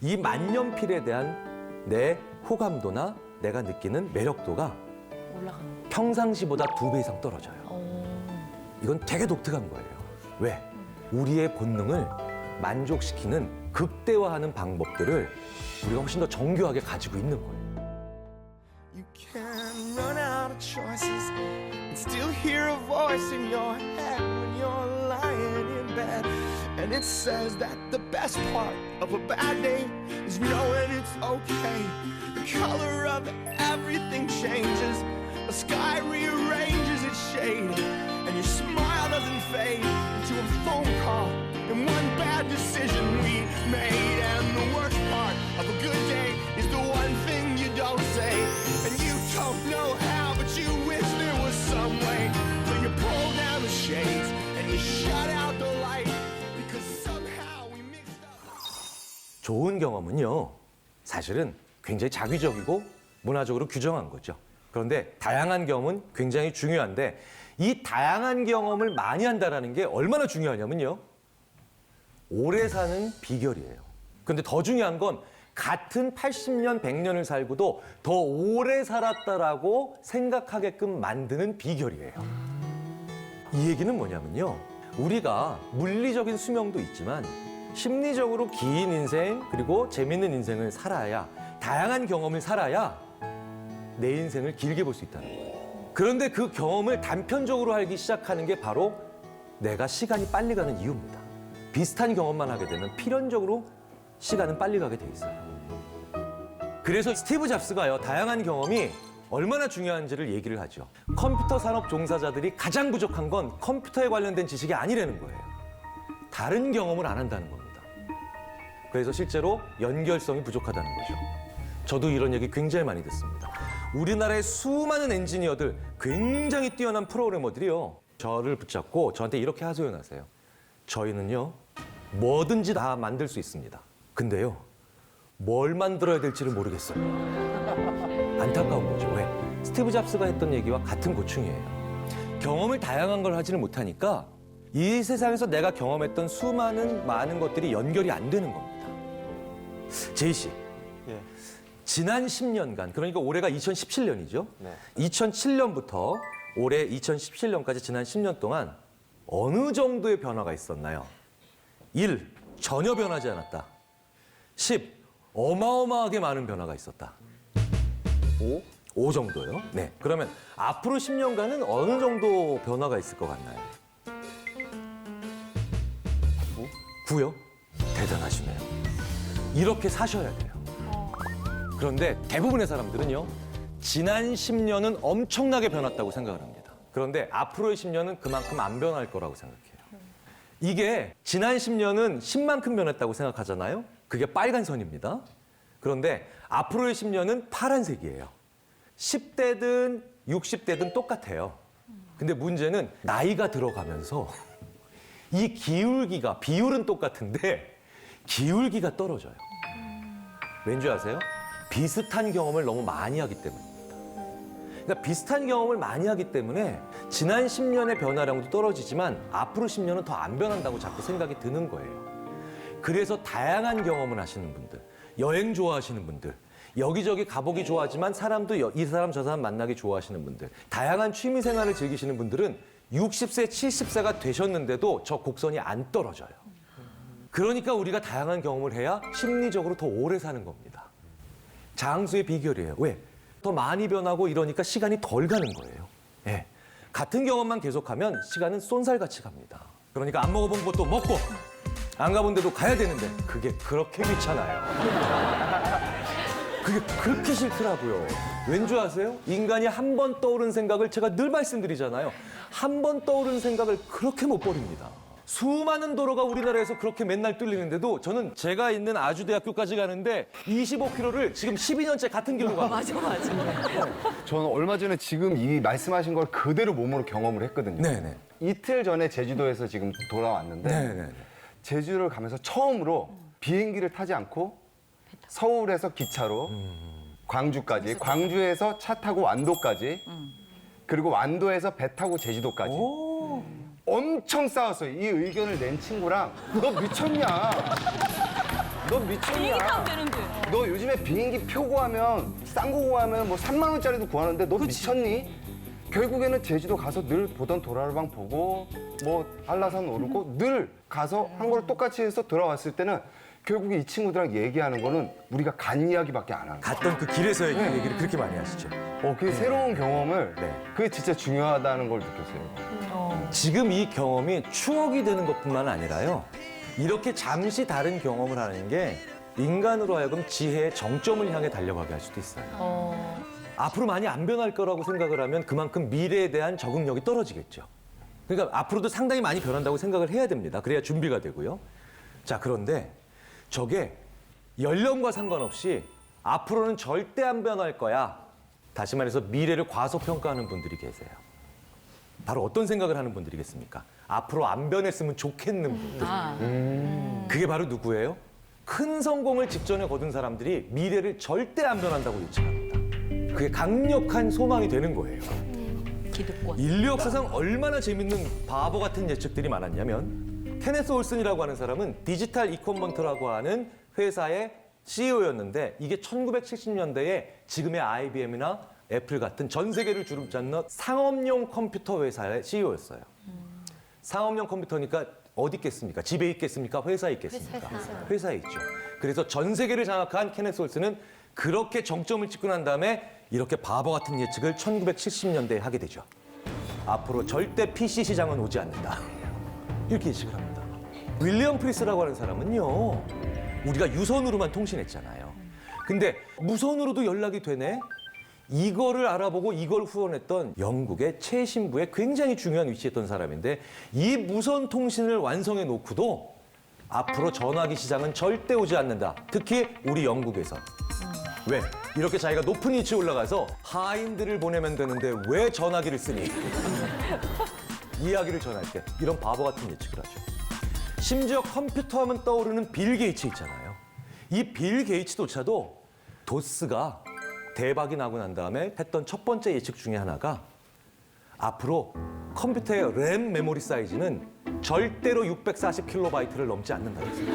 이 만년필에 대한 내 호감도나 내가 느끼는 매력도가 올라가는. 평상시보다 2배 이상 떨어져요. 이건 되게 독특한 거예요. 왜? 우리의 본능을 만족시키는 극대화하는 방법들을 우리가 훨씬 더 정교하게 가지고 있는 거예요. You can run out of choices and still hear a voice in your head when you're lying in bed. And it says that the best part of a bad day is knowing it's okay. The color of everything changes. The sky rearranges its shade. And your smile doesn't fade into a phone call and one bad decision we made. And the worst part of a good day is the one thing you don't say. And you don't know how, but you wish there was some way. So you pull down the shades and you shut out the light. Because somehow we mixed up. 좋은 경험은요, 사실은 굉장히 자기적이고 문화적으로 규정한 거죠. 그런데 다양한 경험은 굉장히 중요한데 이 다양한 경험을 많이 한다는 게 얼마나 중요하냐면요, 오래 사는 비결이에요. 그런데 더 중요한 건 같은 80년, 100년을 살고도 더 오래 살았다라고 생각하게끔 만드는 비결이에요. 이 얘기는 뭐냐면요, 우리가 물리적인 수명도 있지만 심리적으로 긴 인생 그리고 재밌는 인생을 살아야, 다양한 경험을 살아야 내 인생을 길게 볼 수 있다는 거예요. 그런데 그 경험을 단편적으로 하기 시작하는 게 바로 내가 시간이 빨리 가는 이유입니다. 비슷한 경험만 하게 되면 필연적으로 시간은 빨리 가게 돼 있어요. 그래서 스티브 잡스가요, 다양한 경험이 얼마나 중요한지를 얘기를 하죠. 컴퓨터 산업 종사자들이 가장 부족한 건 컴퓨터에 관련된 지식이 아니라는 거예요. 다른 경험을 안 한다는 겁니다. 그래서 실제로 연결성이 부족하다는 거죠. 저도 이런 얘기 굉장히 많이 듣습니다. 우리나라의 수많은 엔지니어들, 굉장히 뛰어난 프로그래머들이요, 저를 붙잡고 저한테 이렇게 하소연하세요. 저희는요, 뭐든지 다 만들 수 있습니다. 근데요, 뭘 만들어야 될지를 모르겠어요. 안타까운 거죠. 왜? 스티브 잡스가 했던 얘기와 같은 고충이에요. 경험을 다양한 걸 하지는 못하니까 이 세상에서 내가 경험했던 많은 것들이 연결이 안 되는 겁니다. 제이 씨, 예. 지난 10년간, 그러니까 올해가 2017년이죠. 네. 2007년부터 올해 2017년까지 지난 10년 동안 어느 정도의 변화가 있었나요? 1. 전혀 변하지 않았다. 10. 어마어마하게 많은 변화가 있었다. 5 정도요? 네. 그러면 앞으로 10년간은 어느 정도 변화가 있을 것 같나요? 9요? 대단하시네요. 이렇게 사셔야 돼요. 그런데 대부분의 사람들은요, 지난 10년은 엄청나게 변했다고 생각을 합니다. 그런데 앞으로의 10년은 그만큼 안 변할 거라고 생각해요. 이게 지난 10년은 10만큼 변했다고 생각하잖아요. 그게 빨간 선입니다. 그런데 앞으로의 10년은 파란색이에요. 10대든 60대든 똑같아요. 근데 문제는 나이가 들어가면서 이 기울기가, 비율은 똑같은데 기울기가 떨어져요. 왠지 아세요? 비슷한 경험을 너무 많이 하기 때문입니다. 그러니까 비슷한 경험을 많이 하기 때문에 지난 10년의 변화량도 떨어지지만 앞으로 10년은 더 안 변한다고 자꾸 생각이 드는 거예요. 그래서 다양한 경험을 하시는 분들, 여행 좋아하시는 분들, 여기저기 가보기 좋아하지만 사람도 이 사람 저 사람 만나기 좋아하시는 분들, 다양한 취미 생활을 즐기시는 분들은 60세, 70세가 되셨는데도 저 곡선이 안 떨어져요. 그러니까 우리가 다양한 경험을 해야 심리적으로 더 오래 사는 겁니다. 장수의 비결이에요. 왜? 더 많이 변하고 이러니까 시간이 덜 가는 거예요. 예. 같은 경험만 계속하면 시간은 쏜살같이 갑니다. 그러니까 안 먹어본 것도 먹고 안 가본 데도 가야 되는데 그게 그렇게 귀찮아요. 그게 그렇게 싫더라고요. 왠지 아세요? 인간이 한 번 떠오른 생각을 제가 늘 말씀드리잖아요. 한 번 떠오른 생각을 그렇게 못 버립니다. 수많은 도로가 우리나라에서 그렇게 맨날 뚫리는데도 저는 제가 있는 아주대학교까지 가는데 25km를 지금 12년째 같은 길로 가고 맞아. 저는 얼마 전에 지금 이 말씀하신 걸 그대로 몸으로 경험을 했거든요. 네네. 이틀 전에 제주도에서 지금 돌아왔는데 네네. 제주를 가면서 처음으로 비행기를 타지 않고 서울에서 기차로 광주까지, 광주에서 차 타고 완도까지, 그리고 완도에서 배 타고 제주도까지. 엄청 싸웠어요. 이 의견을 낸 친구랑 너 미쳤냐? 너 미쳤냐? 너 요즘에 비행기 표 구하면 싼 거 구하면 뭐 3만 원짜리도 구하는데 너 미쳤니? 결국에는 제주도 가서 늘 보던 도라르방 보고 뭐 한라산 오르고 늘 가서 한 걸 똑같이 해서 돌아왔을 때는 결국에 이 친구들랑 얘기하는 거는 우리가 간 이야기밖에 안 하는 거예요. 갔던 그 길에서의 얘기를 그렇게 많이 하시죠. 그 새로운 경험을 네. 그게 진짜 중요하다는 걸 느꼈어요. 지금 이 경험이 추억이 되는 것뿐만 아니라요. 이렇게 잠시 다른 경험을 하는 게 인간으로 하여금 지혜의 정점을 향해 달려가게 할 수도 있어요. 앞으로 많이 안 변할 거라고 생각을 하면 그만큼 미래에 대한 적응력이 떨어지겠죠. 그러니까 앞으로도 상당히 많이 변한다고 생각을 해야 됩니다. 그래야 준비가 되고요. 자, 그런데 저게 연령과 상관없이 앞으로는 절대 안 변할 거야. 다시 말해서 미래를 과소평가하는 분들이 계세요. 바로 어떤 생각을 하는 분들이겠습니까? 앞으로 안 변했으면 좋겠는 분들. 그게 바로 누구예요? 큰 성공을 직전에 거둔 사람들이 미래를 절대 안 변한다고 예측합니다. 그게 강력한 소망이 되는 거예요. 기득권. 인류 역사상 얼마나 재밌는 바보 같은 예측들이 많았냐면 케네스 올슨이라고 하는 사람은 디지털 이코먼트라고 하는 회사의 CEO였는데 이게 1970년대에 지금의 IBM이나 애플 같은 전 세계를 주름잡는 상업용 컴퓨터 회사의 CEO였어요. 상업용 컴퓨터니까 어디 있겠습니까? 집에 있겠습니까? 회사에 있겠습니까? 회사에 있죠. 그래서 전 세계를 장악한 케네스 올슨은 그렇게 정점을 찍고 난 다음에 이렇게 바보 같은 예측을 1970년대에 하게 되죠. 앞으로 절대 PC 시장은 오지 않는다. 이렇게 예측을 합니다. 윌리엄 프리스라고 하는 사람은요. 우리가 유선으로만 통신했잖아요. 근데 무선으로도 연락이 되네? 이거를 알아보고 이걸 후원했던 영국의 최신부에 굉장히 중요한 위치에 있던 사람인데 이 무선 통신을 완성해 놓고도 앞으로 전화기 시장은 절대 오지 않는다. 특히 우리 영국에서. 왜? 이렇게 자기가 높은 위치에 올라가서 하인들을 보내면 되는데 왜 전화기를 쓰니? 이야기를 전할 때 이런 바보 같은 예측을 하죠. 심지어 컴퓨터 하면 떠오르는 빌 게이츠 있잖아요. 이 빌 게이츠조차도 도스가 대박이 나고 난 다음에 했던 첫 번째 예측 중에 하나가 앞으로 컴퓨터의 램 메모리 사이즈는 절대로 640kb를 넘지 않는다고 했어요.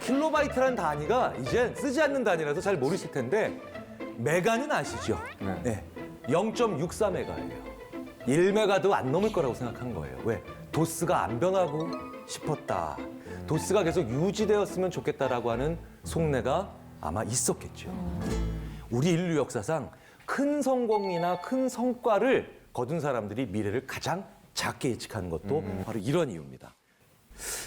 킬로바이트라는 단위가 이제 쓰지 않는 단위라서 잘 모르실 텐데 메가는 아시죠? 네. 0.64메가예요. 1메가도 안 넘을 거라고 생각한 거예요. 왜? 도스가 안 변하고 싶었다. 도스가 계속 유지되었으면 좋겠다라고 하는 속내가 아마 있었겠죠. 우리 인류 역사상 큰 성공이나 큰 성과를 거둔 사람들이 미래를 가장 작게 예측하는 것도 바로 이런 이유입니다.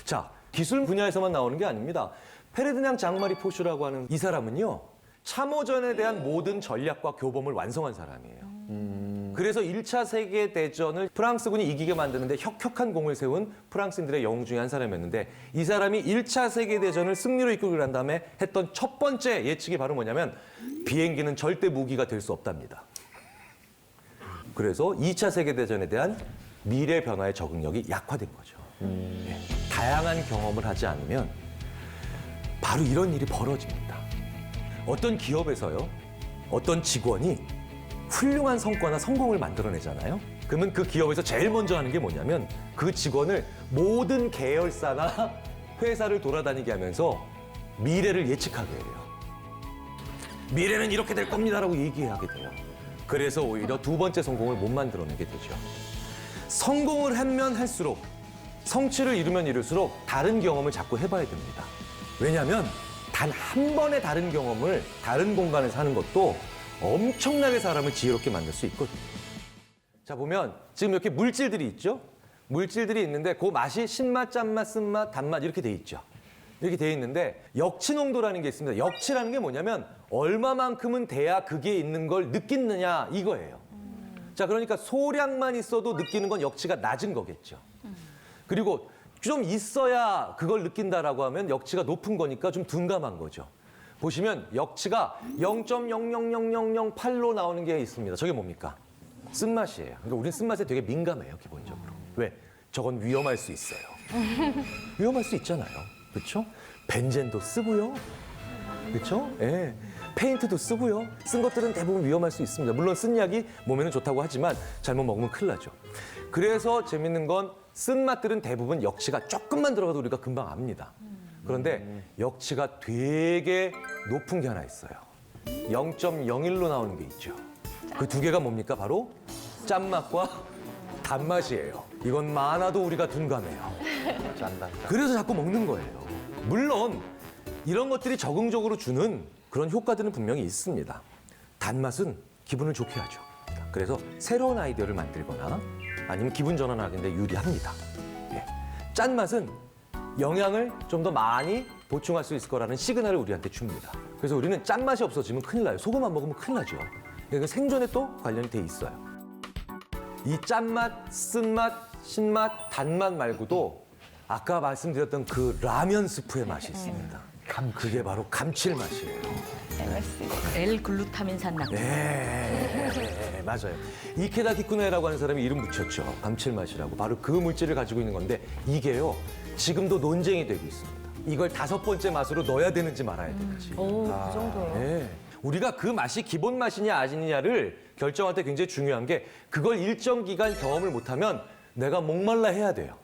자, 기술 분야에서만 나오는 게 아닙니다. 페르디낭 장마리 포슈라고 하는 이 사람은요. 참호전에 대한 모든 전략과 교범을 완성한 사람이에요. 그래서 1차 세계대전을 프랑스군이 이기게 만드는데 혁혁한 공을 세운 프랑스인들의 영웅 중에 한 사람이었는데 이 사람이 1차 세계대전을 승리로 이끌고 난 다음에 했던 첫 번째 예측이 바로 뭐냐면 비행기는 절대 무기가 될 수 없답니다. 그래서 2차 세계대전에 대한 미래 변화의 적응력이 약화된 거죠. 예. 다양한 경험을 하지 않으면 바로 이런 일이 벌어집니다. 어떤 기업에서요, 어떤 직원이 훌륭한 성과나 성공을 만들어내잖아요. 그러면 그 기업에서 제일 먼저 하는 게 뭐냐면 그 직원을 모든 계열사나 회사를 돌아다니게 하면서 미래를 예측하게 해요. 미래는 이렇게 될 겁니다라고 얘기하게 돼요. 그래서 오히려 두 번째 성공을 못 만들어내게 되죠. 성공을 하면 할수록, 성취를 이루면 이룰수록 다른 경험을 자꾸 해봐야 됩니다. 왜냐하면 단 한 번의 다른 경험을 다른 공간에서 하는 것도 엄청나게 사람을 지혜롭게 만들 수 있거든요. 자, 보면 지금 이렇게 물질들이 있죠? 물질들이 있는데 그 맛이 신맛, 짠맛, 쓴맛, 단맛 이렇게 돼 있죠. 이렇게 돼 있는데 역치 농도라는 게 있습니다. 역치라는 게 뭐냐면 얼마만큼은 돼야 그게 있는 걸 느끼느냐 이거예요. 자, 그러니까 소량만 있어도 느끼는 건 역치가 낮은 거겠죠. 그리고 좀 있어야 그걸 느낀다라고 하면 역치가 높은 거니까 좀 둔감한 거죠. 보시면 역치가 0.00008로 나오는 게 있습니다. 저게 뭡니까? 쓴맛이에요. 그러니까 우리는 쓴맛에 되게 민감해요, 기본적으로. 왜? 저건 위험할 수 있어요. 위험할 수 있잖아요. 그렇죠? 벤젠도 쓰고요. 그렇죠? 예. 페인트도 쓰고요. 쓴 것들은 대부분 위험할 수 있습니다. 물론 쓴 약이 몸에는 좋다고 하지만 잘못 먹으면 큰일 나죠. 그래서 재밌는 건 쓴 맛들은 대부분 역치가 조금만 들어가도 우리가 금방 압니다. 그런데 역치가 되게 높은 게 하나 있어요. 0.01로 나오는 게 있죠. 그 두 개가 뭡니까? 바로 짠맛과 단맛이에요. 이건 많아도 우리가 둔감해요. 그래서 자꾸 먹는 거예요. 물론 이런 것들이 적응적으로 주는 그런 효과들은 분명히 있습니다. 단맛은 기분을 좋게 하죠. 그래서 새로운 아이디어를 만들거나 아니면 기분 전환하는데 유리합니다. 예. 짠맛은 영양을 좀 더 많이 보충할 수 있을 거라는 시그널을 우리한테 줍니다. 그래서 우리는 짠맛이 없어지면 큰일 나요. 소금 안 먹으면 큰일 나죠. 그러니까 생존에 또 관련이 돼 있어요. 이 짠맛, 쓴맛, 신맛, 단맛 말고도 아까 말씀드렸던 그 라면 스프의 맛이 있습니다. 그게 바로 감칠맛이에요. L-글루타민산 낙. 네, 맞아요. 이케다 키쿠네라고 하는 사람이 이름 붙였죠. 감칠맛이라고. 바로 그 물질을 가지고 있는 건데 이게요, 지금도 논쟁이 되고 있습니다. 이걸 5번째 맛으로 넣어야 되는지 말아야 되는지. 오, 그 정도예요. 네. 우리가 그 맛이 기본 맛이냐 아니냐를 결정할 때 굉장히 중요한 게 그걸 일정 기간 경험을 못하면 내가 목말라 해야 돼요.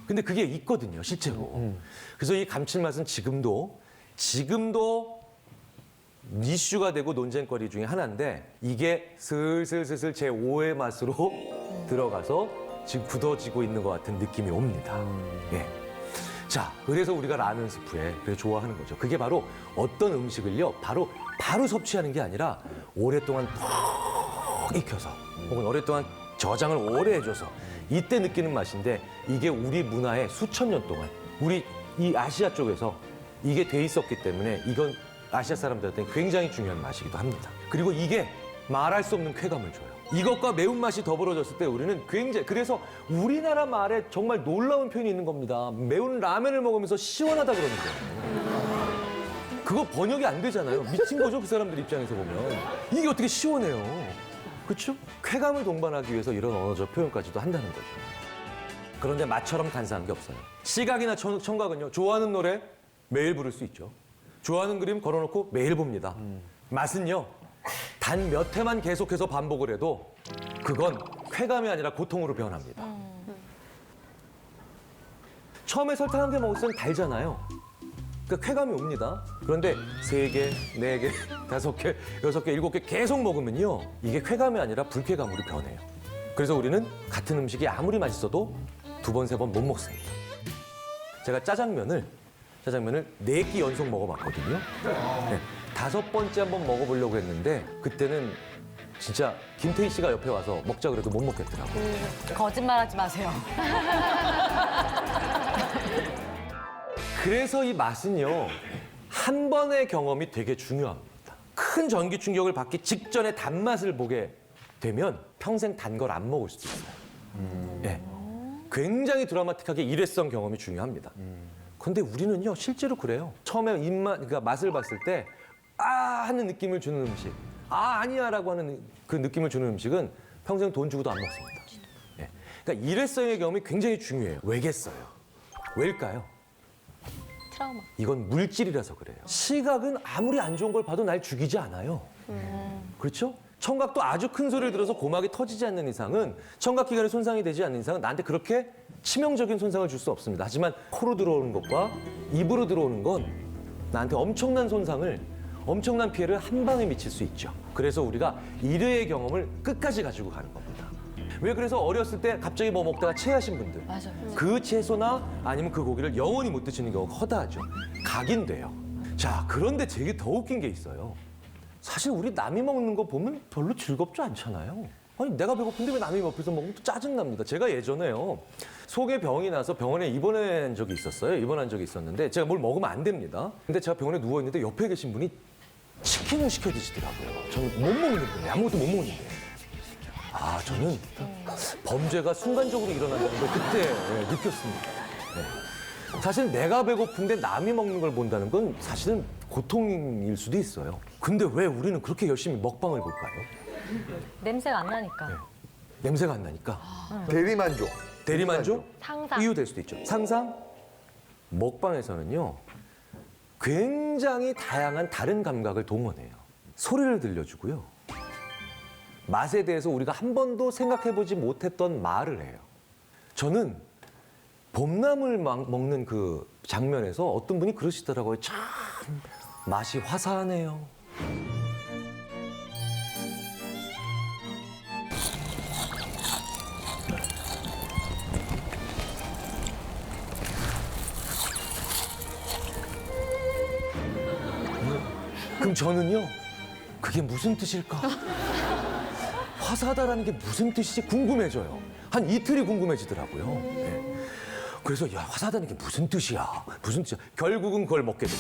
근데 그게 있거든요, 실제로. 그래서 이 감칠맛은 지금도 이슈가 되고 논쟁거리 중에 하나인데 이게 슬슬 제 5의 맛으로 들어가서 지금 굳어지고 있는 것 같은 느낌이 옵니다. 예. 자, 그래서 우리가 라면 스프에 그래서 좋아하는 거죠. 그게 바로 어떤 음식을요, 바로 섭취하는 게 아니라 오랫동안 푹 익혀서 혹은 오랫동안 저장을 오래 해줘서 이때 느끼는 맛인데 이게 우리 문화에 수천 년 동안 우리 이 아시아 쪽에서 이게 돼 있었기 때문에 이건 아시아 사람들한테 굉장히 중요한 맛이기도 합니다. 그리고 이게 말할 수 없는 쾌감을 줘요. 이것과 매운맛이 더불어졌을 때 우리는 굉장히, 그래서 우리나라 말에 정말 놀라운 표현이 있는 겁니다. 매운 라면을 먹으면서 시원하다 그러는 거예요. 그거 번역이 안 되잖아요. 미친 거죠, 그 사람들 입장에서 보면. 이게 어떻게 시원해요. 그렇죠? 쾌감을 동반하기 위해서 이런 언어적 표현까지도 한다는 거죠. 그런데 맛처럼 간사한 게 없어요. 시각이나 청각은요, 좋아하는 노래 매일 부를 수 있죠. 좋아하는 그림 걸어놓고 매일 봅니다. 맛은요, 단 몇 회만 계속해서 반복을 해도 그건 쾌감이 아니라 고통으로 변합니다. 처음에 설탕 한 개 먹었을 땐 달잖아요. 그러니까 쾌감이 옵니다. 그런데 3개, 4개, 5개, 6개, 7개 계속 먹으면요, 이게 쾌감이 아니라 불쾌감으로 변해요. 그래서 우리는 같은 음식이 아무리 맛있어도 2번, 3번 못 먹습니다. 제가 짜장면을 4끼 연속 먹어봤거든요. 네, 5번째 한번 먹어보려고 했는데 그때는 진짜 김태희 씨가 옆에 와서 먹자 그래도 못 먹겠더라고요. 거짓말하지 마세요. 그래서 이 맛은요, 한 번의 경험이 되게 중요합니다. 큰 전기 충격을 받기 직전에 단맛을 보게 되면 평생 단 걸 안 먹을 수도 있어요. 예. 굉장히 드라마틱하게 일회성 경험이 중요합니다. 근데 우리는요 실제로 그래요. 처음에 입맛, 그러니까 맛을 봤을 때 아 하는 느낌을 주는 음식, 아 아니야라고 하는 그 느낌을 주는 음식은 평생 돈 주고도 안 먹습니다. 예. 그러니까 일회성의 경험이 굉장히 중요해요. 왜겠어요? 왜일까요? 트라우마. 이건 물질이라서 그래요. 시각은 아무리 안 좋은 걸 봐도 날 죽이지 않아요. 그렇죠? 청각도 아주 큰 소리를 들어서 고막이 터지지 않는 이상은, 청각기관에 손상이 되지 않는 이상은 나한테 그렇게 치명적인 손상을 줄 수 없습니다. 하지만 코로 들어오는 것과 입으로 들어오는 건 나한테 엄청난 손상을, 엄청난 피해를 한 방에 미칠 수 있죠. 그래서 우리가 일회의 경험을 끝까지 가지고 가는 겁니다. 왜 그래서 어렸을 때 갑자기 뭐 먹다가 체하신 분들, 맞아요. 그 채소나 아니면 그 고기를 영원히 못 드시는 경우가 허다하죠. 각인돼요. 자, 그런데 되게 더 웃긴 게 있어요. 사실 우리 남이 먹는 거 보면 별로 즐겁지 않잖아요. 아니 내가 배고픈데 왜 남이 옆에서 먹으면 또 짜증납니다. 제가 예전에요. 속에 병이 나서 병원에 입원한 적이 있었어요. 입원한 적이 있었는데 제가 뭘 먹으면 안 됩니다. 근데 제가 병원에 누워있는데 옆에 계신 분이 치킨을 시켜 드시더라고요. 저는 못 먹는 거예요. 아무것도 못 먹는데. 아, 저는 범죄가 순간적으로 일어난다는 걸 그때 느꼈습니다. 네. 사실 내가 배고픈데 남이 먹는 걸 본다는 건 사실은 고통일 수도 있어요. 근데 왜 우리는 그렇게 열심히 먹방을 볼까요? 냄새가 안 나니까. 네. 냄새가 안 나니까. 대리만족. 대리만족? 상상. 이유 될 수도 있죠. 상상? 먹방에서는요, 굉장히 다양한 다른 감각을 동원해요. 소리를 들려주고요. 맛에 대해서 우리가 한 번도 생각해보지 못했던 말을 해요. 저는 봄나물 먹는 그 장면에서 어떤 분이 그러시더라고요. 참 맛이 화사하네요. 그럼 저는요, 그게 무슨 뜻일까? 화사하다라는 게 무슨 뜻이지 궁금해져요. 한 이틀이 궁금해지더라고요. 네. 그래서 야, 화사하다는 게 무슨 뜻이야? 무슨 뜻이야? 결국은 그걸 먹게 돼요.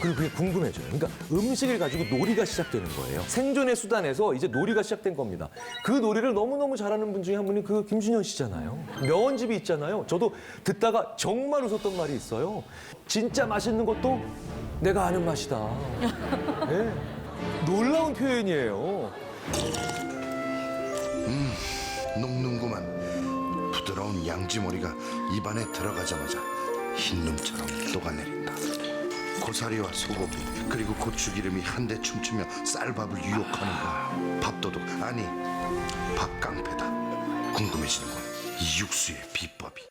그리고 그게 궁금해져요. 그러니까 음식을 가지고 놀이가 시작되는 거예요. 생존의 수단에서 이제 놀이가 시작된 겁니다. 그 놀이를 너무너무 잘하는 분 중에 한 분이 그 김준현 씨잖아요. 명언집이 있잖아요. 저도 듣다가 정말 웃었던 말이 있어요. 진짜 맛있는 것도 내가 아는 맛이다. 네. 놀라운 표현이에요. 녹는구만. 부드러운 양지머리가 입안에 들어가자마자 흰눈처럼 녹아내린다. 고사리와 소고기 그리고 고추기름이 한데 춤추며 쌀밥을 유혹하는 거야. 밥도둑 아니 밥깡패다. 궁금해지는군. 이 육수의 비법이.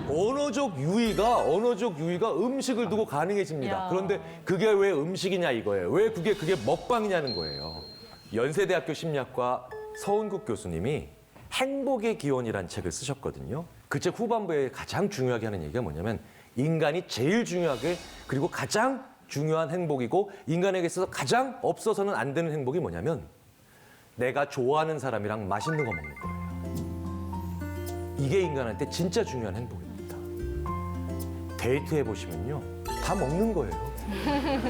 언어적 유희가 음식을 두고 가능해집니다. 야. 그런데 그게 왜 음식이냐 이거예요. 왜 그게 먹방이냐는 거예요. 연세대학교 심리학과 서은국 교수님이 행복의 기원이라는 책을 쓰셨거든요. 그 책 후반부에 가장 중요하게 하는 얘기가 뭐냐면, 인간이 제일 중요하게 그리고 가장 중요한 행복이고 인간에게 있어서 가장 없어서는 안 되는 행복이 뭐냐면, 내가 좋아하는 사람이랑 맛있는 거 먹는 거예요. 이게 인간한테 진짜 중요한 행복입니다. 데이트 해보시면요, 다 먹는 거예요. 네.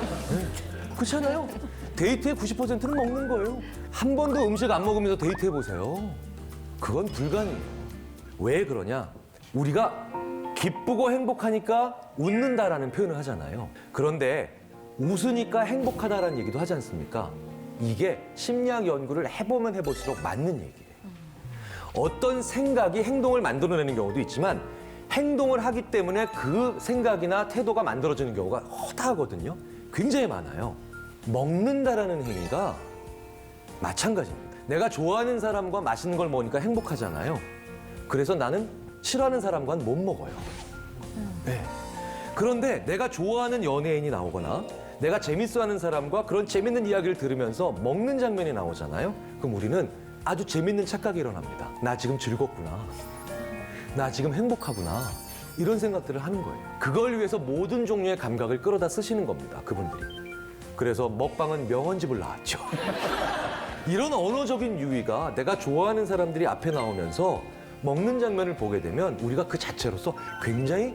그렇잖아요. 데이트의 90%는 먹는 거예요. 한 번도 음식 안 먹으면서 데이트 해보세요. 그건 불가능해요. 왜 그러냐? 우리가 기쁘고 행복하니까 웃는다라는 표현을 하잖아요. 그런데 웃으니까 행복하다라는 얘기도 하지 않습니까? 이게 심리학 연구를 해보면 해볼수록 맞는 얘기예요. 어떤 생각이 행동을 만들어내는 경우도 있지만, 행동을 하기 때문에 그 생각이나 태도가 만들어지는 경우가 허다하거든요. 굉장히 많아요. 먹는다라는 행위가 마찬가지입니다. 내가 좋아하는 사람과 맛있는 걸 먹으니까 행복하잖아요. 그래서 나는 싫어하는 사람과는 못 먹어요. 네. 그런데 내가 좋아하는 연예인이 나오거나 내가 재밌어하는 사람과 그런 재밌는 이야기를 들으면서 먹는 장면이 나오잖아요. 그럼 우리는 아주 재밌는 착각이 일어납니다. 나 지금 즐겁구나. 나 지금 행복하구나. 이런 생각들을 하는 거예요. 그걸 위해서 모든 종류의 감각을 끌어다 쓰시는 겁니다. 그분들이. 그래서 먹방은 명언집을 낳았죠. 이런 언어적인 유희가 내가 좋아하는 사람들이 앞에 나오면서 먹는 장면을 보게 되면 우리가 그 자체로서 굉장히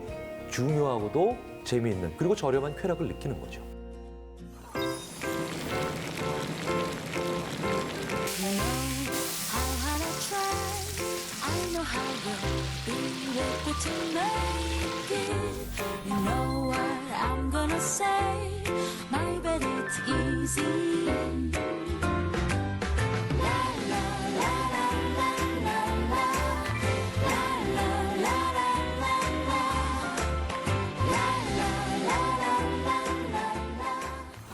중요하고도 재미있는, 그리고 저렴한 쾌락을 느끼는 거죠. to make it. You know what I'm gonna say. My bet it's easy. La la la la la la la. La la la la la la. La la la la la la.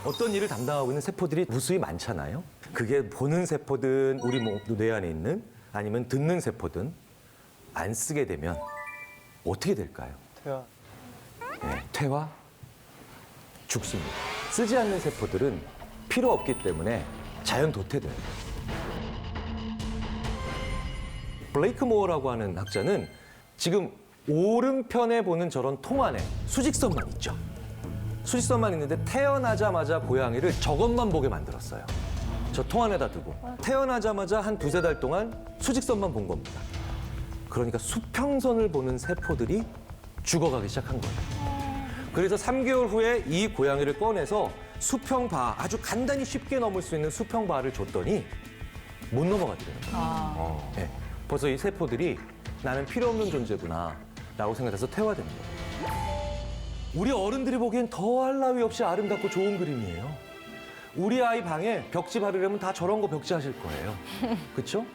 어떤 일을 담당하고 있는 세포들이 무수히 많잖아요. 그게 보는 세포든 우리 뇌 안에 있는 아니면 듣는 세포든 안 쓰게 되면 어떻게 될까요? 태아. 네, 퇴화, 죽습니다. 쓰지 않는 세포들은 필요 없기 때문에 자연 도태돼요. 블레이크 모어라고 하는 학자는 지금 오른편에 보는 저런 통 안에 수직선만 있죠. 수직선만 있는데 태어나자마자 고양이를 저것만 보게 만들었어요. 저 통 안에다 두고 태어나자마자 한 두세 달 동안 수직선만 본 겁니다. 그러니까 수평선을 보는 세포들이 죽어가기 시작한 거예요. 그래서 3개월 후에 이 고양이를 꺼내서 수평바, 아주 간단히 쉽게 넘을 수 있는 수평바를 줬더니 못 넘어가더래요. 네, 벌써 이 세포들이 나는 필요 없는 존재구나 라고 생각해서 퇴화된 거예요. 우리 어른들이 보기엔 더할 나위 없이 아름답고 좋은 그림이에요. 우리 아이 방에 벽지 바르려면 다 저런 거 벽지 하실 거예요. 그렇죠?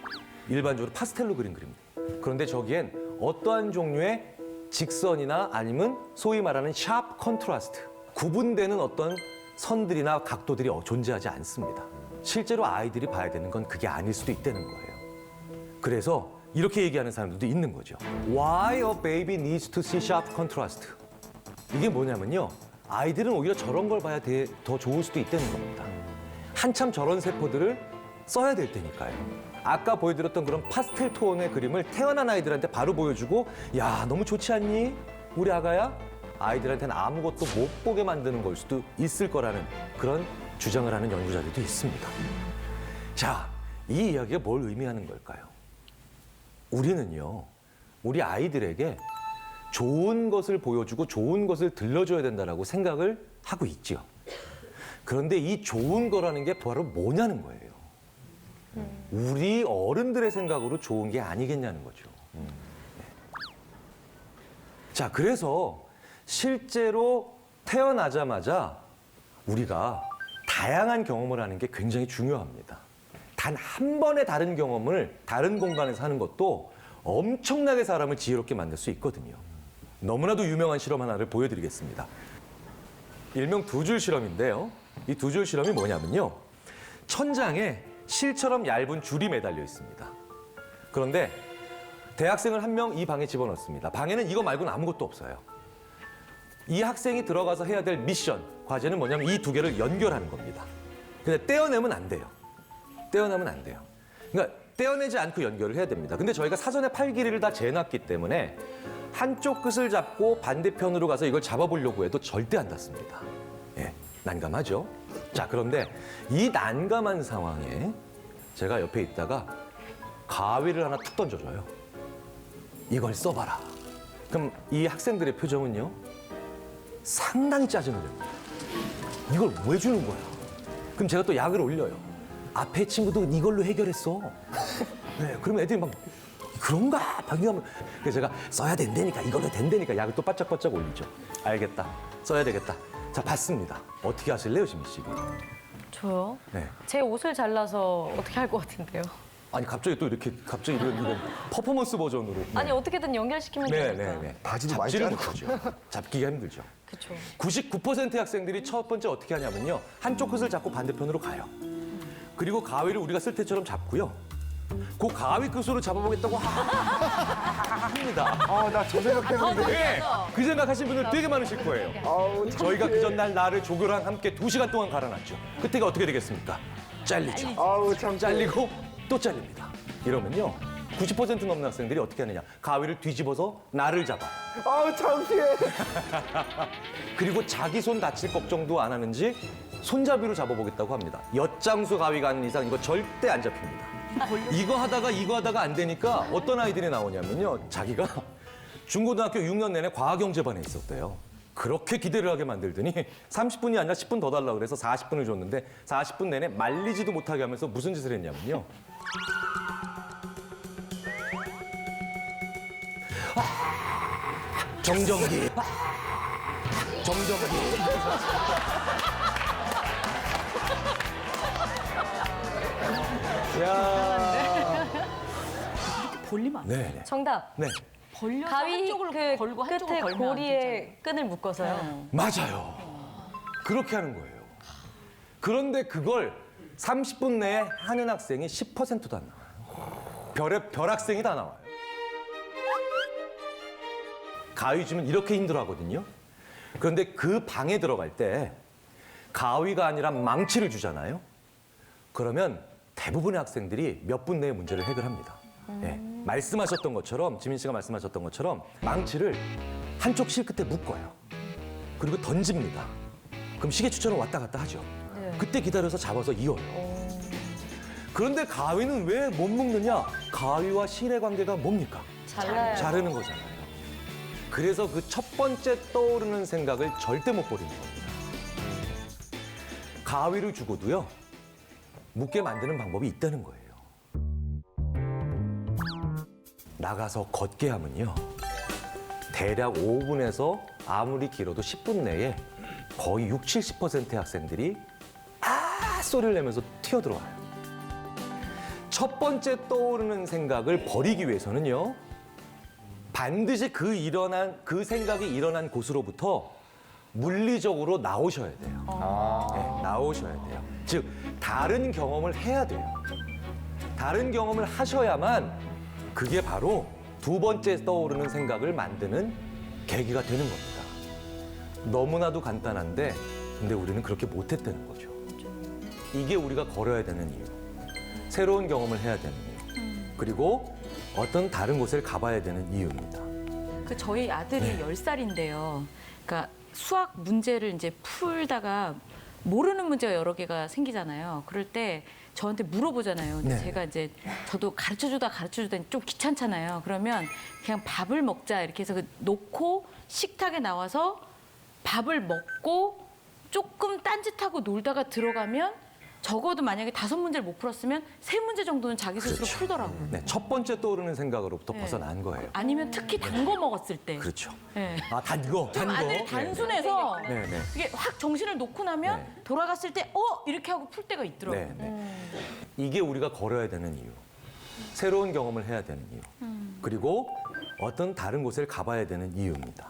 일반적으로 파스텔로 그린 그림들. 그런데 저기엔 어떠한 종류의 직선이나 아니면 소위 말하는 샵 컨트라스트, 구분되는 어떤 선들이나 각도들이 존재하지 않습니다. 실제로 아이들이 봐야 되는 건 그게 아닐 수도 있다는 거예요. 그래서 이렇게 얘기하는 사람들도 있는 거죠. Why a baby needs to see sharp contrast? 이게 뭐냐면요. 아이들은 오히려 저런 걸 봐야 더 좋을 수도 있다는 겁니다. 한참 저런 세포들을 써야 될 테니까요. 아까 보여드렸던 그런 파스텔 톤의 그림을 태어난 아이들한테 바로 보여주고 야, 너무 좋지 않니? 우리 아가야? 아이들한테는 아무것도 못 보게 만드는 걸 수도 있을 거라는 그런 주장을 하는 연구자들도 있습니다. 자, 이 이야기가 뭘 의미하는 걸까요? 우리는요, 우리 아이들에게 좋은 것을 보여주고 좋은 것을 들려줘야 된다라고 생각을 하고 있죠. 그런데 이 좋은 거라는 게 바로 뭐냐는 거예요. 우리 어른들의 생각으로 좋은 게 아니겠냐는 거죠. 네. 자, 그래서 실제로 태어나자마자 우리가 다양한 경험을 하는 게 굉장히 중요합니다. 단 한 번의 다른 경험을 다른 공간에서 하는 것도 엄청나게 사람을 지혜롭게 만들 수 있거든요. 너무나도 유명한 실험 하나를 보여드리겠습니다. 일명 두 줄 실험인데요. 이 두 줄 실험이 뭐냐면요. 천장에 실처럼 얇은 줄이 매달려 있습니다. 그런데 대학생을 한 명 이 방에 집어넣습니다. 방에는 이거 말고는 아무것도 없어요. 이 학생이 들어가서 해야 될 미션, 과제는 뭐냐면 이 두 개를 연결하는 겁니다. 근데 떼어내면 안 돼요. 떼어내면 안 돼요. 그러니까 떼어내지 않고 연결을 해야 됩니다. 근데 저희가 사전에 팔 길이를 다 재놨기 때문에 한쪽 끝을 잡고 반대편으로 가서 이걸 잡아보려고 해도 절대 안 닿습니다. 예, 난감하죠? 자, 그런데 이 난감한 상황에 제가 옆에 있다가 가위를 하나 툭 던져줘요. 이걸 써봐라. 그럼 이 학생들의 표정은요? 상당히 짜증을 냅니다. 이걸 왜 주는 거야? 그럼 제가 또 약을 올려요. 앞에 친구도 이걸로 해결했어. 네, 그러면 애들이 막 그런가? 방금 그래서 제가 써야 된다니까, 이걸로 된다니까 약을 또 바짝바짝 올리죠. 알겠다. 써야 되겠다. 자, 봤습니다. 어떻게 하실래요, 지민 씨? 저요? 네. 제 옷을 잘라서 어떻게 할 것 같은데요? 아니 갑자기 또 이렇게 이거 퍼포먼스 버전으로. 아니 어떻게든 연결시키면 네, 되니까. 네, 네. 바지도 많이 잡지를 짧고. 못하죠. 잡기가 힘들죠. 그렇죠. 99%의 학생들이 첫 번째 어떻게 하냐면요. 한쪽 끝을 잡고 반대편으로 가요. 그리고 가위를 우리가 쓸 때처럼 잡고요. 그 가위 끝으로 잡아보겠다고 합니다. 아, 나 저 생각했는데. 네, 그 생각하신 분들 되게 많으실 거예요. 아우, 저희가 그 전날 나를 조교랑 함께 2시간 동안 갈아놨죠. 그때가 어떻게 되겠습니까? 잘리죠. 아우, 참. 잘리고 또 잘립니다. 이러면요. 90% 넘는 학생들이 어떻게 하느냐. 가위를 뒤집어서 나를 잡아요. 아우, 창피해. 그리고 자기 손 다칠 걱정도 안 하는지 손잡이로 잡아보겠다고 합니다. 엿장수 가위가 아닌 이상 이거 절대 안 잡힙니다. 이거 하다가 안 되니까 어떤 아이들이 나오냐면요. 자기가 중고등학교 6년 내내 과학영재반에 있었대요. 그렇게 기대를 하게 만들더니 30분이 아니라 10분 더 달라고 그래서 40분을 줬는데 40분 내내 말리지도 못하게 하면서 무슨 짓을 했냐면요. 정전기. 정전기. 야. 벌리면 안 돼. 네. 정답. 네. 벌려서 가위 한쪽을 그 걸고 한쪽을 끝에 걸면 안 고리에 끈을 묶어서요. 되잖아요. 맞아요. 그렇게 하는 거예요. 그런데 그걸 30분 내에 하는 학생이 10%도 안 나와요. 별 학생이 다 나와요. 가위 주면 이렇게 힘들어하거든요. 그런데 그 방에 들어갈 때 가위가 아니라 망치를 주잖아요. 그러면 대부분의 학생들이 몇 분 내에 문제를 해결합니다. 예, 말씀하셨던 것처럼, 지민 씨가 말씀하셨던 것처럼 망치를 한쪽 실 끝에 묶어요. 그리고 던집니다. 그럼 시계추처럼 왔다 갔다 하죠. 네. 그때 기다려서 잡아서 이어요. 그런데 가위는 왜 못 묶느냐? 가위와 실의 관계가 뭡니까? 잘라요. 자르는 거잖아요. 그래서 그 첫 번째 떠오르는 생각을 절대 못 버리는 겁니다. 가위를 주고도요, 묶게 만드는 방법이 있다는 거예요. 나가서 걷게 하면요, 대략 5분에서 아무리 길어도 10분 내에 거의 60, 70%의 학생들이 소리를 내면서 튀어들어와요. 첫 번째 떠오르는 생각을 버리기 위해서는요, 반드시 그 생각이 일어난 곳으로부터 물리적으로 나오셔야 돼요. 네, 나오셔야 돼요. 즉, 다른 경험을 해야 돼요. 다른 경험을 하셔야만 그게 바로 두 번째 떠오르는 생각을 만드는 계기가 되는 겁니다. 너무나도 간단한데, 근데 우리는 그렇게 못했다는 거죠. 이게 우리가 걸어야 되는 이유. 새로운 경험을 해야 되는 이유. 그리고 어떤 다른 곳을 가봐야 되는 이유입니다. 그 저희 아들이 10살인데요. 그러니까 수학 문제를 이제 풀다가 모르는 문제가 여러 개가 생기잖아요. 그럴 때 저한테 물어보잖아요. 근데 네. 제가 이제 저도 가르쳐주다 좀 귀찮잖아요. 그러면 그냥 밥을 먹자 이렇게 해서 놓고 식탁에 나와서 밥을 먹고 조금 딴짓하고 놀다가 들어가면 적어도 만약에 5문제를 못 풀었으면 3문제 정도는 자기 스스로 그렇죠. 풀더라고요. 네, 첫 번째 떠오르는 생각으로부터 네. 벗어난 거예요. 아니면 특히 단 거 먹었을 때. 그렇죠. 네. 아, 단 거. 좀 아들이 단순해서 네, 네. 이게 확 정신을 놓고 나면 네. 돌아갔을 때 이렇게 하고 풀 때가 있더라고요. 네, 네. 이게 우리가 걸어야 되는 이유. 새로운 경험을 해야 되는 이유. 그리고 어떤 다른 곳을 가봐야 되는 이유입니다.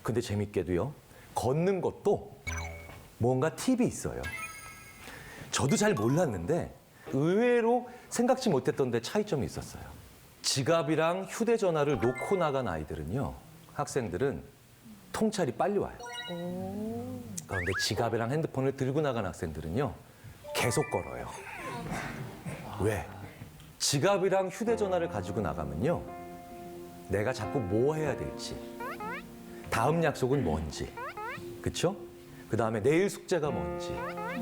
근데 재밌게도요, 걷는 것도 뭔가 팁이 있어요. 저도 잘 몰랐는데 의외로 생각지 못했던 데 차이점이 있었어요. 지갑이랑 휴대전화를 놓고 나간 아이들은요, 학생들은 통찰이 빨리 와요. 그런데 지갑이랑 핸드폰을 들고 나간 학생들은요, 계속 걸어요. 왜? 지갑이랑 휴대전화를 가지고 나가면요, 내가 자꾸 뭐 해야 될지, 다음 약속은 뭔지, 그쵸? 그 다음에 내일 숙제가 뭔지,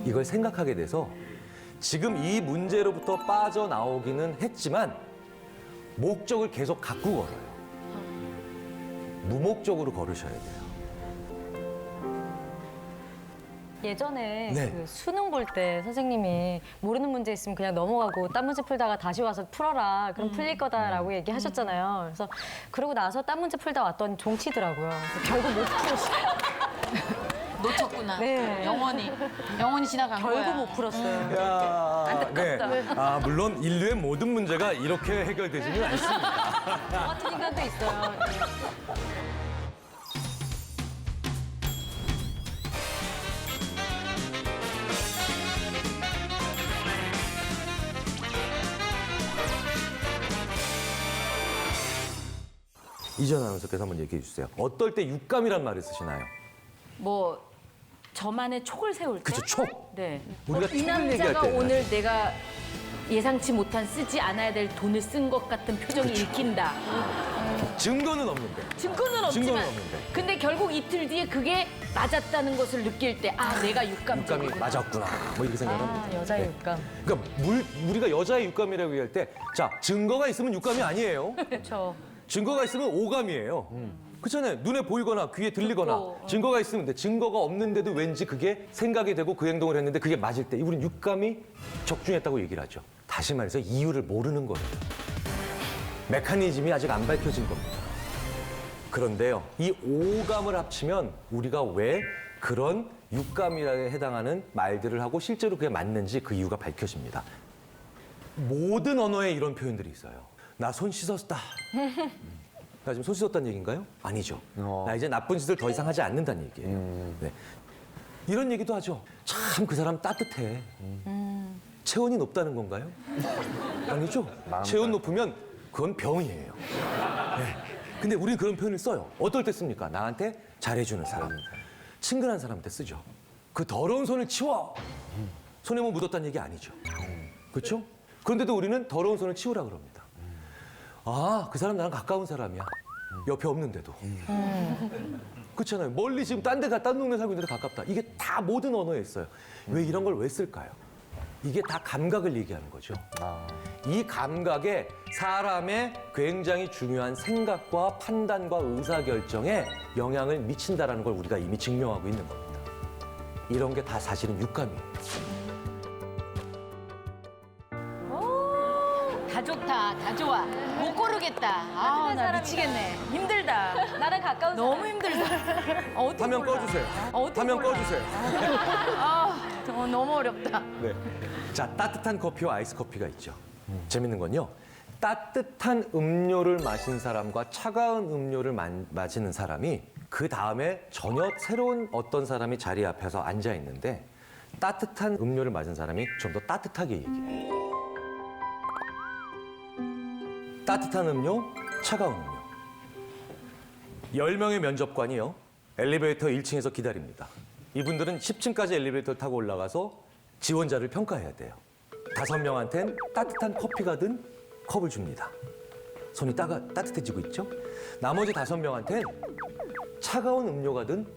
이걸 생각하게 돼서 지금 이 문제로부터 빠져나오기는 했지만 목적을 계속 갖고 걸어요. 무목적으로 걸으셔야 돼요. 예전에 네. 그 수능 볼 때 선생님이 모르는 문제 있으면 그냥 넘어가고 딴 문제 풀다가 다시 와서 풀어라. 그럼 풀릴 거다라고 얘기하셨잖아요. 그래서 그러고 나서 딴 문제 풀다 왔더니 종치더라고요. 그래서 결국 못 풀었어요. 놓쳤구나. 네. 영원히 지나간 거야. 결국 못 풀었어요. 야, 네. 아, 물론 인류의 모든 문제가 이렇게 해결되지는 않습니다. 저 같은 인간도 있어요. 이전 아나운서께서 한번 얘기해 주세요. 어떨 때 육감이란 말을 쓰시나요? 뭐 저만의 촉을 세울 때. 그쵸, 촉. 네. 우리가 이 촉을 얘기할 남자가 때 오늘 내가 예상치 못한 쓰지 않아야 될 돈을 쓴 것 같은 표정이 읽힌다. 증거는 없는데. 증거는 없지만. 증거는 없는데. 근데 결국 이틀 뒤에 그게 맞았다는 것을 느낄 때 내가 육감적이구나. 육감이 맞았구나. 뭐 이렇게 생각합니다. 아, 여자의 육감. 그러니까 우리가 여자의 육감이라고 얘기할 때, 자, 증거가 있으면 육감이 아니에요. 그렇죠. 증거가 있으면 오감이에요. 그렇잖아요. 눈에 보이거나 귀에 들리거나 듣고. 증거가 있으면 돼. 증거가 없는데도 왠지 그게 생각이 되고 그 행동을 했는데 그게 맞을 때 우리는 육감이 적중했다고 얘기를 하죠. 다시 말해서 이유를 모르는 거예요. 메커니즘이 아직 안 밝혀진 겁니다. 그런데요, 이 오감을 합치면 우리가 왜 그런 육감이라에 해당하는 말들을 하고 실제로 그게 맞는지 그 이유가 밝혀집니다. 모든 언어에 이런 표현들이 있어요. 나 손 씻었다. 나 지금 손 씻었다는 얘기인가요? 아니죠. 나 이제 나쁜 짓을 더 이상 하지 않는다는 얘기예요. 네. 이런 얘기도 하죠. 참 그 사람 따뜻해. 체온이 높다는 건가요? 아니죠. 체온 높으면 그건 병이에요. 네. 근데 우리는 그런 표현을 써요. 어떨 때 씁니까? 나한테 잘해주는 사람, 친근한 사람한테 쓰죠. 그 더러운 손을 치워. 손에 뭐 묻었다는 얘기 아니죠. 그렇죠? 그런데도 우리는 더러운 손을 치우라 그럽니다. 아, 그 사람 나랑 가까운 사람이야. 옆에 없는데도. 그렇잖아요. 멀리 지금 딴 동네 살고 있는데 가깝다. 이게 다 모든 언어에 있어요. 왜 이런 걸 왜 쓸까요? 이게 다 감각을 얘기하는 거죠. 이 감각에 사람의 굉장히 중요한 생각과 판단과 의사결정에 영향을 미친다는 걸 우리가 이미 증명하고 있는 겁니다. 이런 게 다 사실은 육감이에요. 다 좋다, 다 좋아. 못 고르겠다. 아, 나 미치겠네. 힘들다. 나랑 가까운 너무 힘들다. 어떻게 화면 골라? 꺼주세요. 어떻게 화면 골라요? 꺼주세요. 아, 너무 어렵다. 네. 자, 따뜻한 커피와 아이스 커피가 있죠. 재밌는 건요. 따뜻한 음료를 마신 사람과 차가운 음료를 마시는 사람이 그 다음에 전혀 새로운 어떤 사람이 자리 앞에서 앉아 있는데 따뜻한 음료를 마신 사람이 좀 더 따뜻하게 얘기해요. 따뜻한 음료, 차가운 음료. 10명의 면접관이요. 엘리베이터 1층에서 기다립니다. 이분들은 10층까지 엘리베이터를 타고 올라가서 지원자를 평가해야 돼요. 5명한텐 따뜻한 커피가 든 컵을 줍니다. 손이 따뜻해지고 있죠? 나머지 5명한텐 차가운 음료가 든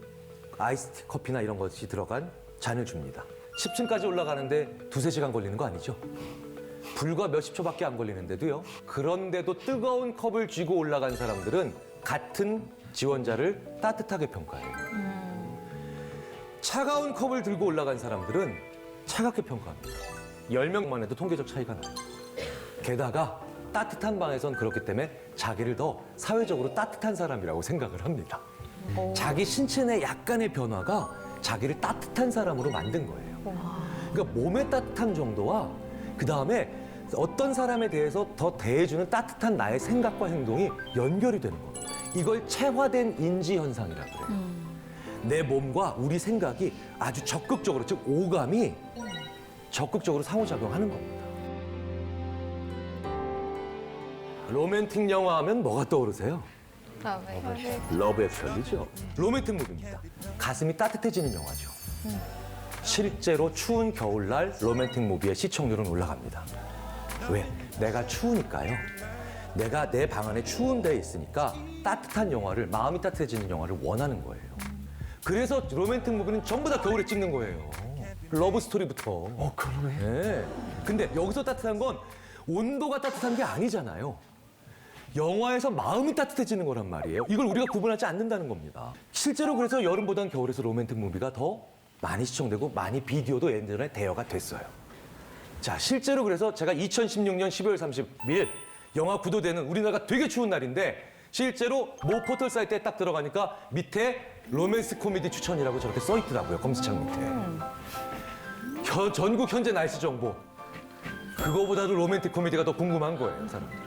아이스 커피나 이런 것이 들어간 잔을 줍니다. 10층까지 올라가는데 2-3시간 걸리는 거 아니죠? 불과 몇십 초밖에 안 걸리는데도요. 그런데도 뜨거운 컵을 쥐고 올라간 사람들은 같은 지원자를 따뜻하게 평가해요. 차가운 컵을 들고 올라간 사람들은 차갑게 평가합니다. 10명만 해도 통계적 차이가 나요. 게다가 따뜻한 방에선 그렇기 때문에 자기를 더 사회적으로 따뜻한 사람이라고 생각을 합니다. 자기 신체 내 약간의 변화가 자기를 따뜻한 사람으로 만든 거예요. 그러니까 몸의 따뜻함 정도와 그 다음에 어떤 사람에 대해서 더 대해주는 따뜻한 나의 생각과 행동이 연결이 되는 겁니다. 이걸 체화된 인지 현상이라고 그래요. 내 몸과 우리 생각이 아주 적극적으로, 즉 오감이 적극적으로 상호작용하는 겁니다. 로맨틱 영화 하면 뭐가 떠오르세요? 러브 액츄얼리죠. 로맨틱 무비입니다. 가슴이 따뜻해지는 영화죠. 실제로 추운 겨울날 로맨틱 무비의 시청률은 올라갑니다. 왜? 내가 추우니까요. 내가 내 방 안에 추운 데에 있으니까 따뜻한 영화를, 마음이 따뜻해지는 영화를 원하는 거예요. 그래서 로맨틱 무비는 전부 다 겨울에 찍는 거예요. 러브 스토리부터. 그러네. 네. 근데 여기서 따뜻한 건 온도가 따뜻한 게 아니잖아요. 영화에서 마음이 따뜻해지는 거란 말이에요. 이걸 우리가 구분하지 않는다는 겁니다. 실제로 그래서 여름보다는 겨울에서 로맨틱 무비가 더 많이 시청되고 많이 비디오도 예전에 대여가 됐어요. 자, 실제로 그래서 제가 2016년 12월 30일 영화 구도되는 우리나라가 되게 추운 날인데 실제로 모 포털 사이트에 딱 들어가니까 밑에 로맨스 코미디 추천이라고 저렇게 써 있더라고요. 검색창 밑에. 전국 현재 날씨 정보. 그거보다도 로맨틱 코미디가 더 궁금한 거예요, 사람들이.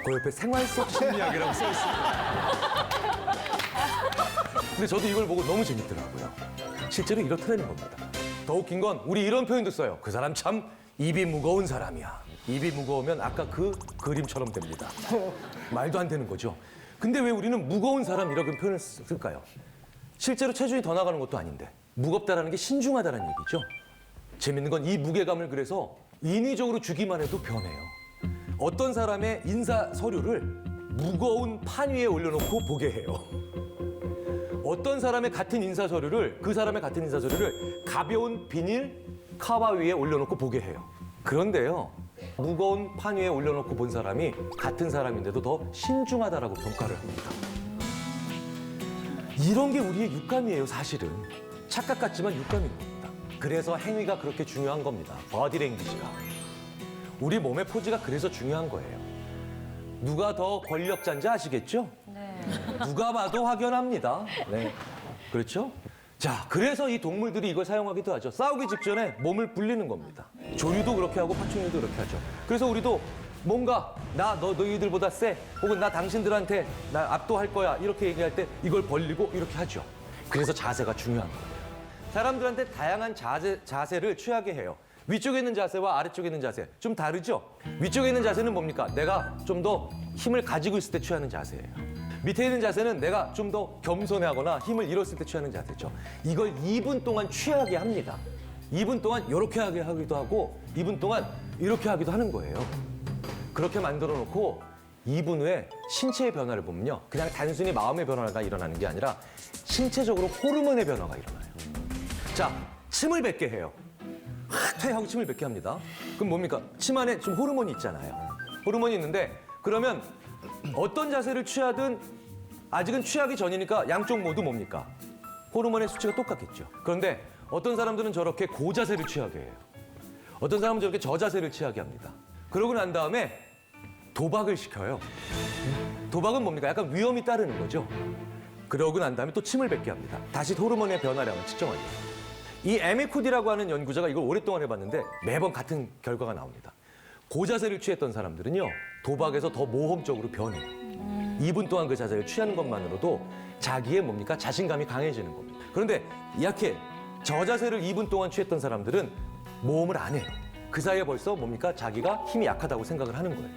그 옆에 생활 속 심리학이라고 써 있습니다. 근데 저도 이걸 보고 너무 재밌더라고요. 실제로 이렇다는 겁니다. 더 웃긴 건 우리 이런 표현도 써요. 그 사람 참 입이 무거운 사람이야. 입이 무거우면 아까 그 그림처럼 됩니다. 말도 안 되는 거죠. 근데 왜 우리는 무거운 사람 이런 표현을 쓸까요? 실제로 체중이 더 나가는 것도 아닌데 무겁다라는 게 신중하다는 얘기죠. 재밌는 건 이 무게감을 그래서 인위적으로 주기만 해도 변해요. 어떤 사람의 인사 서류를 무거운 판 위에 올려놓고 보게 해요. 어떤 사람의 같은 인사 서류를 그 사람의 같은 인사 서류를 가벼운 비닐 카바 위에 올려놓고 보게 해요. 그런데요, 무거운 판 위에 올려놓고 본 사람이 같은 사람인데도 더 신중하다라고 평가를 합니다. 이런 게 우리의 육감이에요, 사실은. 착각 같지만 육감인 겁니다. 그래서 행위가 그렇게 중요한 겁니다. 버디랭귀지가. 우리 몸의 포즈가 그래서 중요한 거예요. 누가 더 권력자인지 아시겠죠? 네. 누가 봐도 확연합니다. 네. 그렇죠? 자, 그래서 이 동물들이 이걸 사용하기도 하죠. 싸우기 직전에 몸을 불리는 겁니다. 조류도 그렇게 하고 파충류도 그렇게 하죠. 그래서 우리도 뭔가 너희들보다 세 혹은 나 당신들한테 나 압도할 거야 이렇게 얘기할 때 이걸 벌리고 이렇게 하죠. 그래서 자세가 중요한 거예요. 사람들한테 다양한 자세를 취하게 해요. 위쪽에 있는 자세와 아래쪽에 있는 자세 좀 다르죠? 위쪽에 있는 자세는 뭡니까? 내가 좀 더 힘을 가지고 있을 때 취하는 자세예요. 밑에 있는 자세는 내가 좀 더 겸손하거나 힘을 잃었을 때 취하는 자세죠. 이걸 2분 동안 취하게 합니다. 2분 동안 이렇게 하게 하기도 하고 2분 동안 이렇게 하기도 하는 거예요. 그렇게 만들어 놓고 2분 후에 신체의 변화를 보면요. 그냥 단순히 마음의 변화가 일어나는 게 아니라 신체적으로 호르몬의 변화가 일어나요. 자, 침을 뱉게 해요. 확 퇴하고 침을 뱉게 합니다. 그럼 뭡니까? 침 안에 좀 호르몬이 있잖아요. 호르몬이 있는데 그러면 어떤 자세를 취하든 아직은 취하기 전이니까 양쪽 모두 뭡니까? 호르몬의 수치가 똑같겠죠. 그런데 어떤 사람들은 저렇게 고자세를 취하게 해요. 어떤 사람은 저렇게 저자세를 취하게 합니다. 그러고 난 다음에 도박을 시켜요. 도박은 뭡니까? 약간 위험이 따르는 거죠. 그러고 난 다음에 또 침을 뱉게 합니다. 다시 호르몬의 변화량을 측정하죠. 이 에미쿠디라고 하는 연구자가 이걸 오랫동안 해봤는데 매번 같은 결과가 나옵니다. 고자세를 취했던 사람들은요. 도박에서 더 모험적으로 변해요. 2분 동안 그 자세를 취하는 것만으로도 자기의 뭡니까? 자신감이 강해지는 겁니다. 그런데 이렇게 저자세를 2분 동안 취했던 사람들은 모험을 안 해요. 그 사이에 벌써 뭡니까? 자기가 힘이 약하다고 생각을 하는 거예요.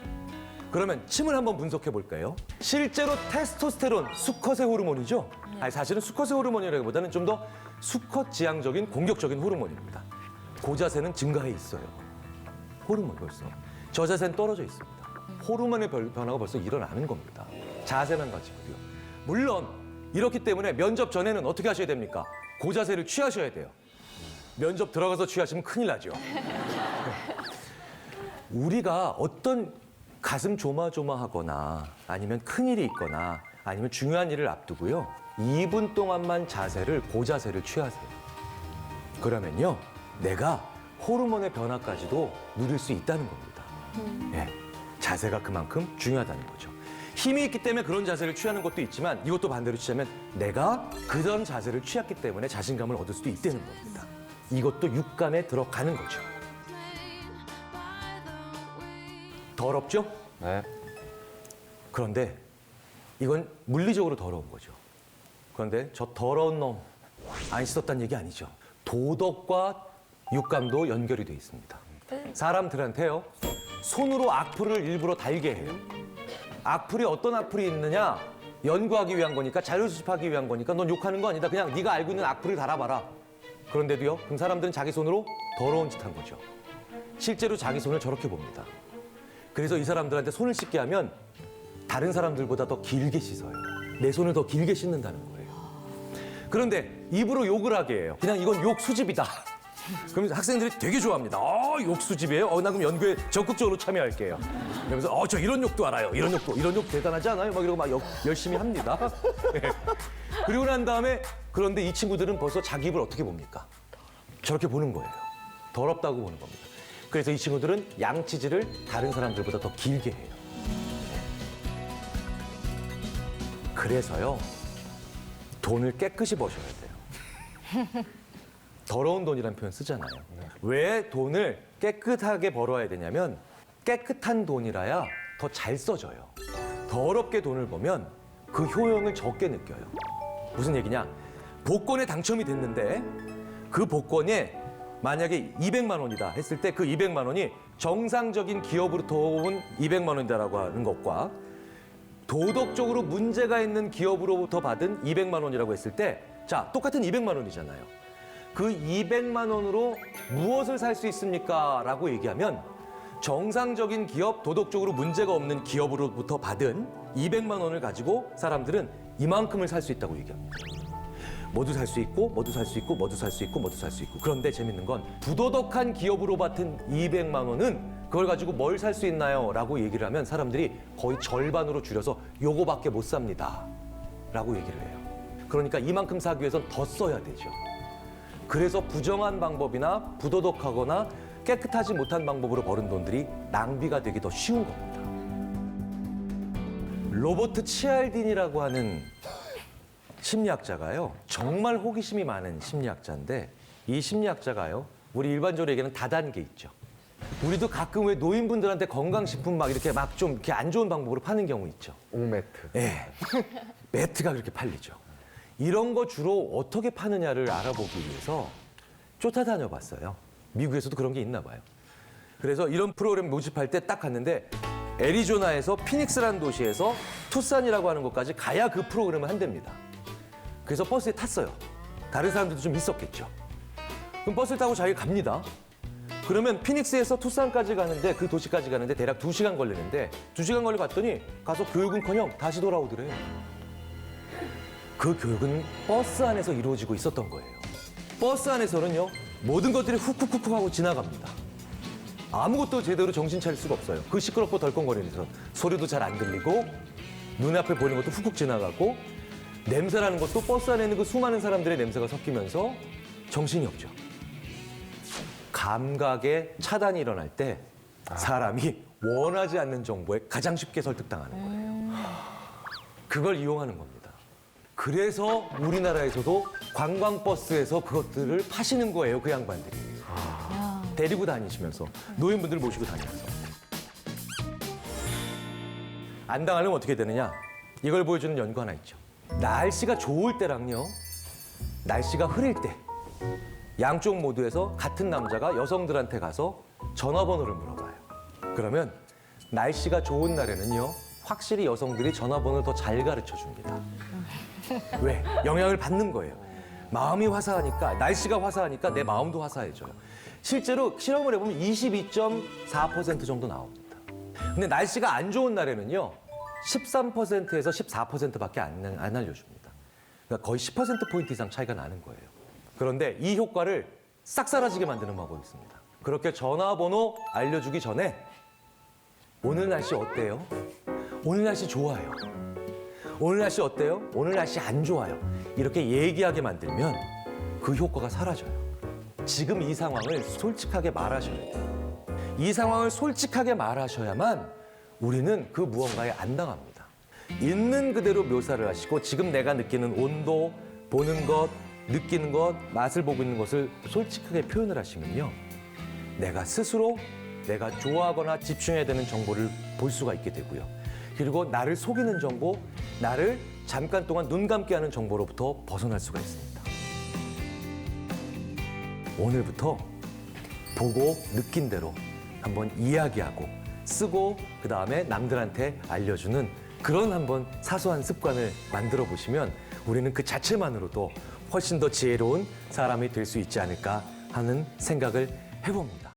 그러면 침을 한번 분석해 볼까요? 실제로 테스토스테론, 수컷의 호르몬이죠? 아니, 사실은 수컷의 호르몬이라기보다는 좀 더 수컷 지향적인 공격적인 호르몬입니다. 고자세는 증가해 있어요. 호르몬 벌써. 저자세는 떨어져 있습니다. 호르몬의 변화가 벌써 일어나는 겁니다. 자세만 가지고요. 물론 이렇기 때문에 면접 전에는 어떻게 하셔야 됩니까? 고자세를 취하셔야 돼요. 면접 들어가서 취하시면 큰일 나죠. 우리가 어떤 가슴 조마조마하거나 아니면 큰일이 있거나 아니면 중요한 일을 앞두고요. 2분 동안만 자세를 고자세를 취하세요. 그러면요. 내가 호르몬의 변화까지도 누릴 수 있다는 겁니다. 예, 자세가 그만큼 중요하다는 거죠. 힘이 있기 때문에 그런 자세를 취하는 것도 있지만 이것도 반대로 취하면 내가 그런 자세를 취했기 때문에 자신감을 얻을 수도 있다는 겁니다. 이것도 육감에 들어가는 거죠. 더럽죠? 네. 그런데 이건 물리적으로 더러운 거죠. 그런데 저 더러운 놈 안 씻었다는 얘기 아니죠. 도덕과 육감도 연결이 돼 있습니다. 사람들한테요. 손으로 악플을 일부러 달게 해요. 악플이 어떤 악플이 있느냐 연구하기 위한 거니까 자료수집하기 위한 거니까 넌 욕하는 거 아니다. 그냥 네가 알고 있는 악플을 달아봐라. 그런데도요. 그럼 사람들은 자기 손으로 더러운 짓 한 거죠. 실제로 자기 손을 저렇게 봅니다. 그래서 이 사람들한테 손을 씻게 하면 다른 사람들보다 더 길게 씻어요. 내 손을 더 길게 씻는다는 거예요. 그런데 입으로 욕을 하게 해요. 그냥 이건 욕 수집이다. 그러면서 학생들이 되게 좋아합니다. 욕 수집이에요? 나 그럼 연구에 적극적으로 참여할게요. 그러면서 저 이런 욕도 알아요. 이런 욕 대단하지 않아요? 막 이러고 막 열심히 합니다. 네. 그리고 난 다음에 그런데 이 친구들은 벌써 자기 입을 어떻게 봅니까? 저렇게 보는 거예요. 더럽다고 보는 겁니다. 그래서 이 친구들은 양치질을 다른 사람들보다 더 길게 해요. 그래서요, 돈을 깨끗이 버셔야 돼요. 더러운 돈이라는 표현 쓰잖아요. 왜 돈을 깨끗하게 벌어야 되냐면 깨끗한 돈이라야 더 잘 써져요. 더럽게 돈을 벌면 그 효용을 적게 느껴요. 무슨 얘기냐? 복권에 당첨이 됐는데 그 복권에 만약에 200만 원이다 했을 때 그 200만 원이 정상적인 기업으로부터 온 200만 원이다라고 하는 것과 도덕적으로 문제가 있는 기업으로부터 받은 200만 원이라고 했을 때 자, 똑같은 200만 원이잖아요. 그 200만 원으로 무엇을 살 수 있습니까? 라고 얘기하면 정상적인 기업, 도덕적으로 문제가 없는 기업으로부터 받은 200만 원을 가지고 사람들은 이만큼을 살 수 있다고 얘기합니다. 뭐도 살 수 있고, 뭐도 살 수 있고, 뭐도 살 수 있고, 뭐도 살 수 있고. 그런데 재밌는 건 부도덕한 기업으로 받은 200만 원은 그걸 가지고 뭘 살 수 있나요? 라고 얘기를 하면 사람들이 거의 절반으로 줄여서 요거밖에 못 삽니다. 라고 얘기를 해요. 그러니까 이만큼 사기 위해선 더 써야 되죠. 그래서 부정한 방법이나 부도덕하거나 깨끗하지 못한 방법으로 버는 돈들이 낭비가 되기 더 쉬운 겁니다. 로버트 치알딘이라고 하는 심리학자가요. 정말 호기심이 많은 심리학자인데 이 심리학자가요. 우리 일반적으로 얘기하는 다단계 있죠. 우리도 가끔 왜 노인분들한테 건강식품 막 이렇게 막 좀 이렇게 안 좋은 방법으로 파는 경우 있죠. 옥매트. 예. 매트가 그렇게 팔리죠. 이런 거 주로 어떻게 파느냐를 알아보기 위해서 쫓아다녀 봤어요. 미국에서도 그런 게 있나 봐요. 그래서 이런 프로그램 모집할 때 딱 갔는데 애리조나에서 피닉스라는 도시에서 투싼이라고 하는 곳까지 가야 그 프로그램을 한답니다. 그래서 버스에 탔어요. 다른 사람들도 좀 있었겠죠. 그럼 버스를 타고 자기가 갑니다. 그러면 피닉스에서 투싼까지 가는데 그 도시까지 가는데 대략 2시간 걸리는데 2시간 걸려 갔더니 가서 교육은커녕 다시 돌아오더래요. 그 교육은 버스 안에서 이루어지고 있었던 거예요. 버스 안에서는요 모든 것들이 훅훅훅 하고 지나갑니다. 아무것도 제대로 정신 차릴 수가 없어요. 그 시끄럽고 덜컹거리면서 소리도 잘 안 들리고 눈앞에 보이는 것도 훅훅 지나가고 냄새라는 것도 버스 안에 있는 그 수많은 사람들의 냄새가 섞이면서 정신이 없죠. 감각의 차단이 일어날 때 사람이 원하지 않는 정보에 가장 쉽게 설득당하는 거예요. 그걸 이용하는 겁니다. 그래서 우리나라에서도 관광버스에서 그것들을 파시는 거예요, 그 양반들이. 데리고 다니시면서, 노인분들 모시고 다니면서. 안 당하려면 어떻게 되느냐? 이걸 보여주는 연구 하나 있죠. 날씨가 좋을 때랑요, 날씨가 흐릴 때, 양쪽 모두에서 같은 남자가 여성들한테 가서 전화번호를 물어봐요. 그러면 날씨가 좋은 날에는요, 확실히 여성들이 전화번호를 더 잘 가르쳐 줍니다. 왜? 영향을 받는 거예요. 마음이 화사하니까, 날씨가 화사하니까 내 마음도 화사해져요. 실제로 실험을 해보면 22.4% 정도 나옵니다. 근데 날씨가 안 좋은 날에는요, 13%에서 14%밖에 안 알려줍니다. 그러니까 거의 10%포인트 이상 차이가 나는 거예요. 그런데 이 효과를 싹 사라지게 만드는 방법이 있습니다. 그렇게 전화번호 알려주기 전에 오늘 날씨 어때요? 오늘 날씨 좋아요. 오늘 날씨 어때요? 오늘 날씨 안 좋아요. 이렇게 얘기하게 만들면 그 효과가 사라져요. 지금 이 상황을 솔직하게 말하셔야 돼요. 이 상황을 솔직하게 말하셔야만 우리는 그 무언가에 안 당합니다. 있는 그대로 묘사를 하시고 지금 내가 느끼는 온도, 보는 것, 느끼는 것, 맛을 보고 있는 것을 솔직하게 표현을 하시면요. 내가 스스로 내가 좋아하거나 집중해야 되는 정보를 볼 수가 있게 되고요. 그리고 나를 속이는 정보, 나를 잠깐 동안 눈 감게 하는 정보로부터 벗어날 수가 있습니다. 오늘부터 보고 느낀 대로 한번 이야기하고 쓰고 그다음에 남들한테 알려주는 그런 한번 사소한 습관을 만들어 보시면 우리는 그 자체만으로도 훨씬 더 지혜로운 사람이 될 수 있지 않을까 하는 생각을 해봅니다.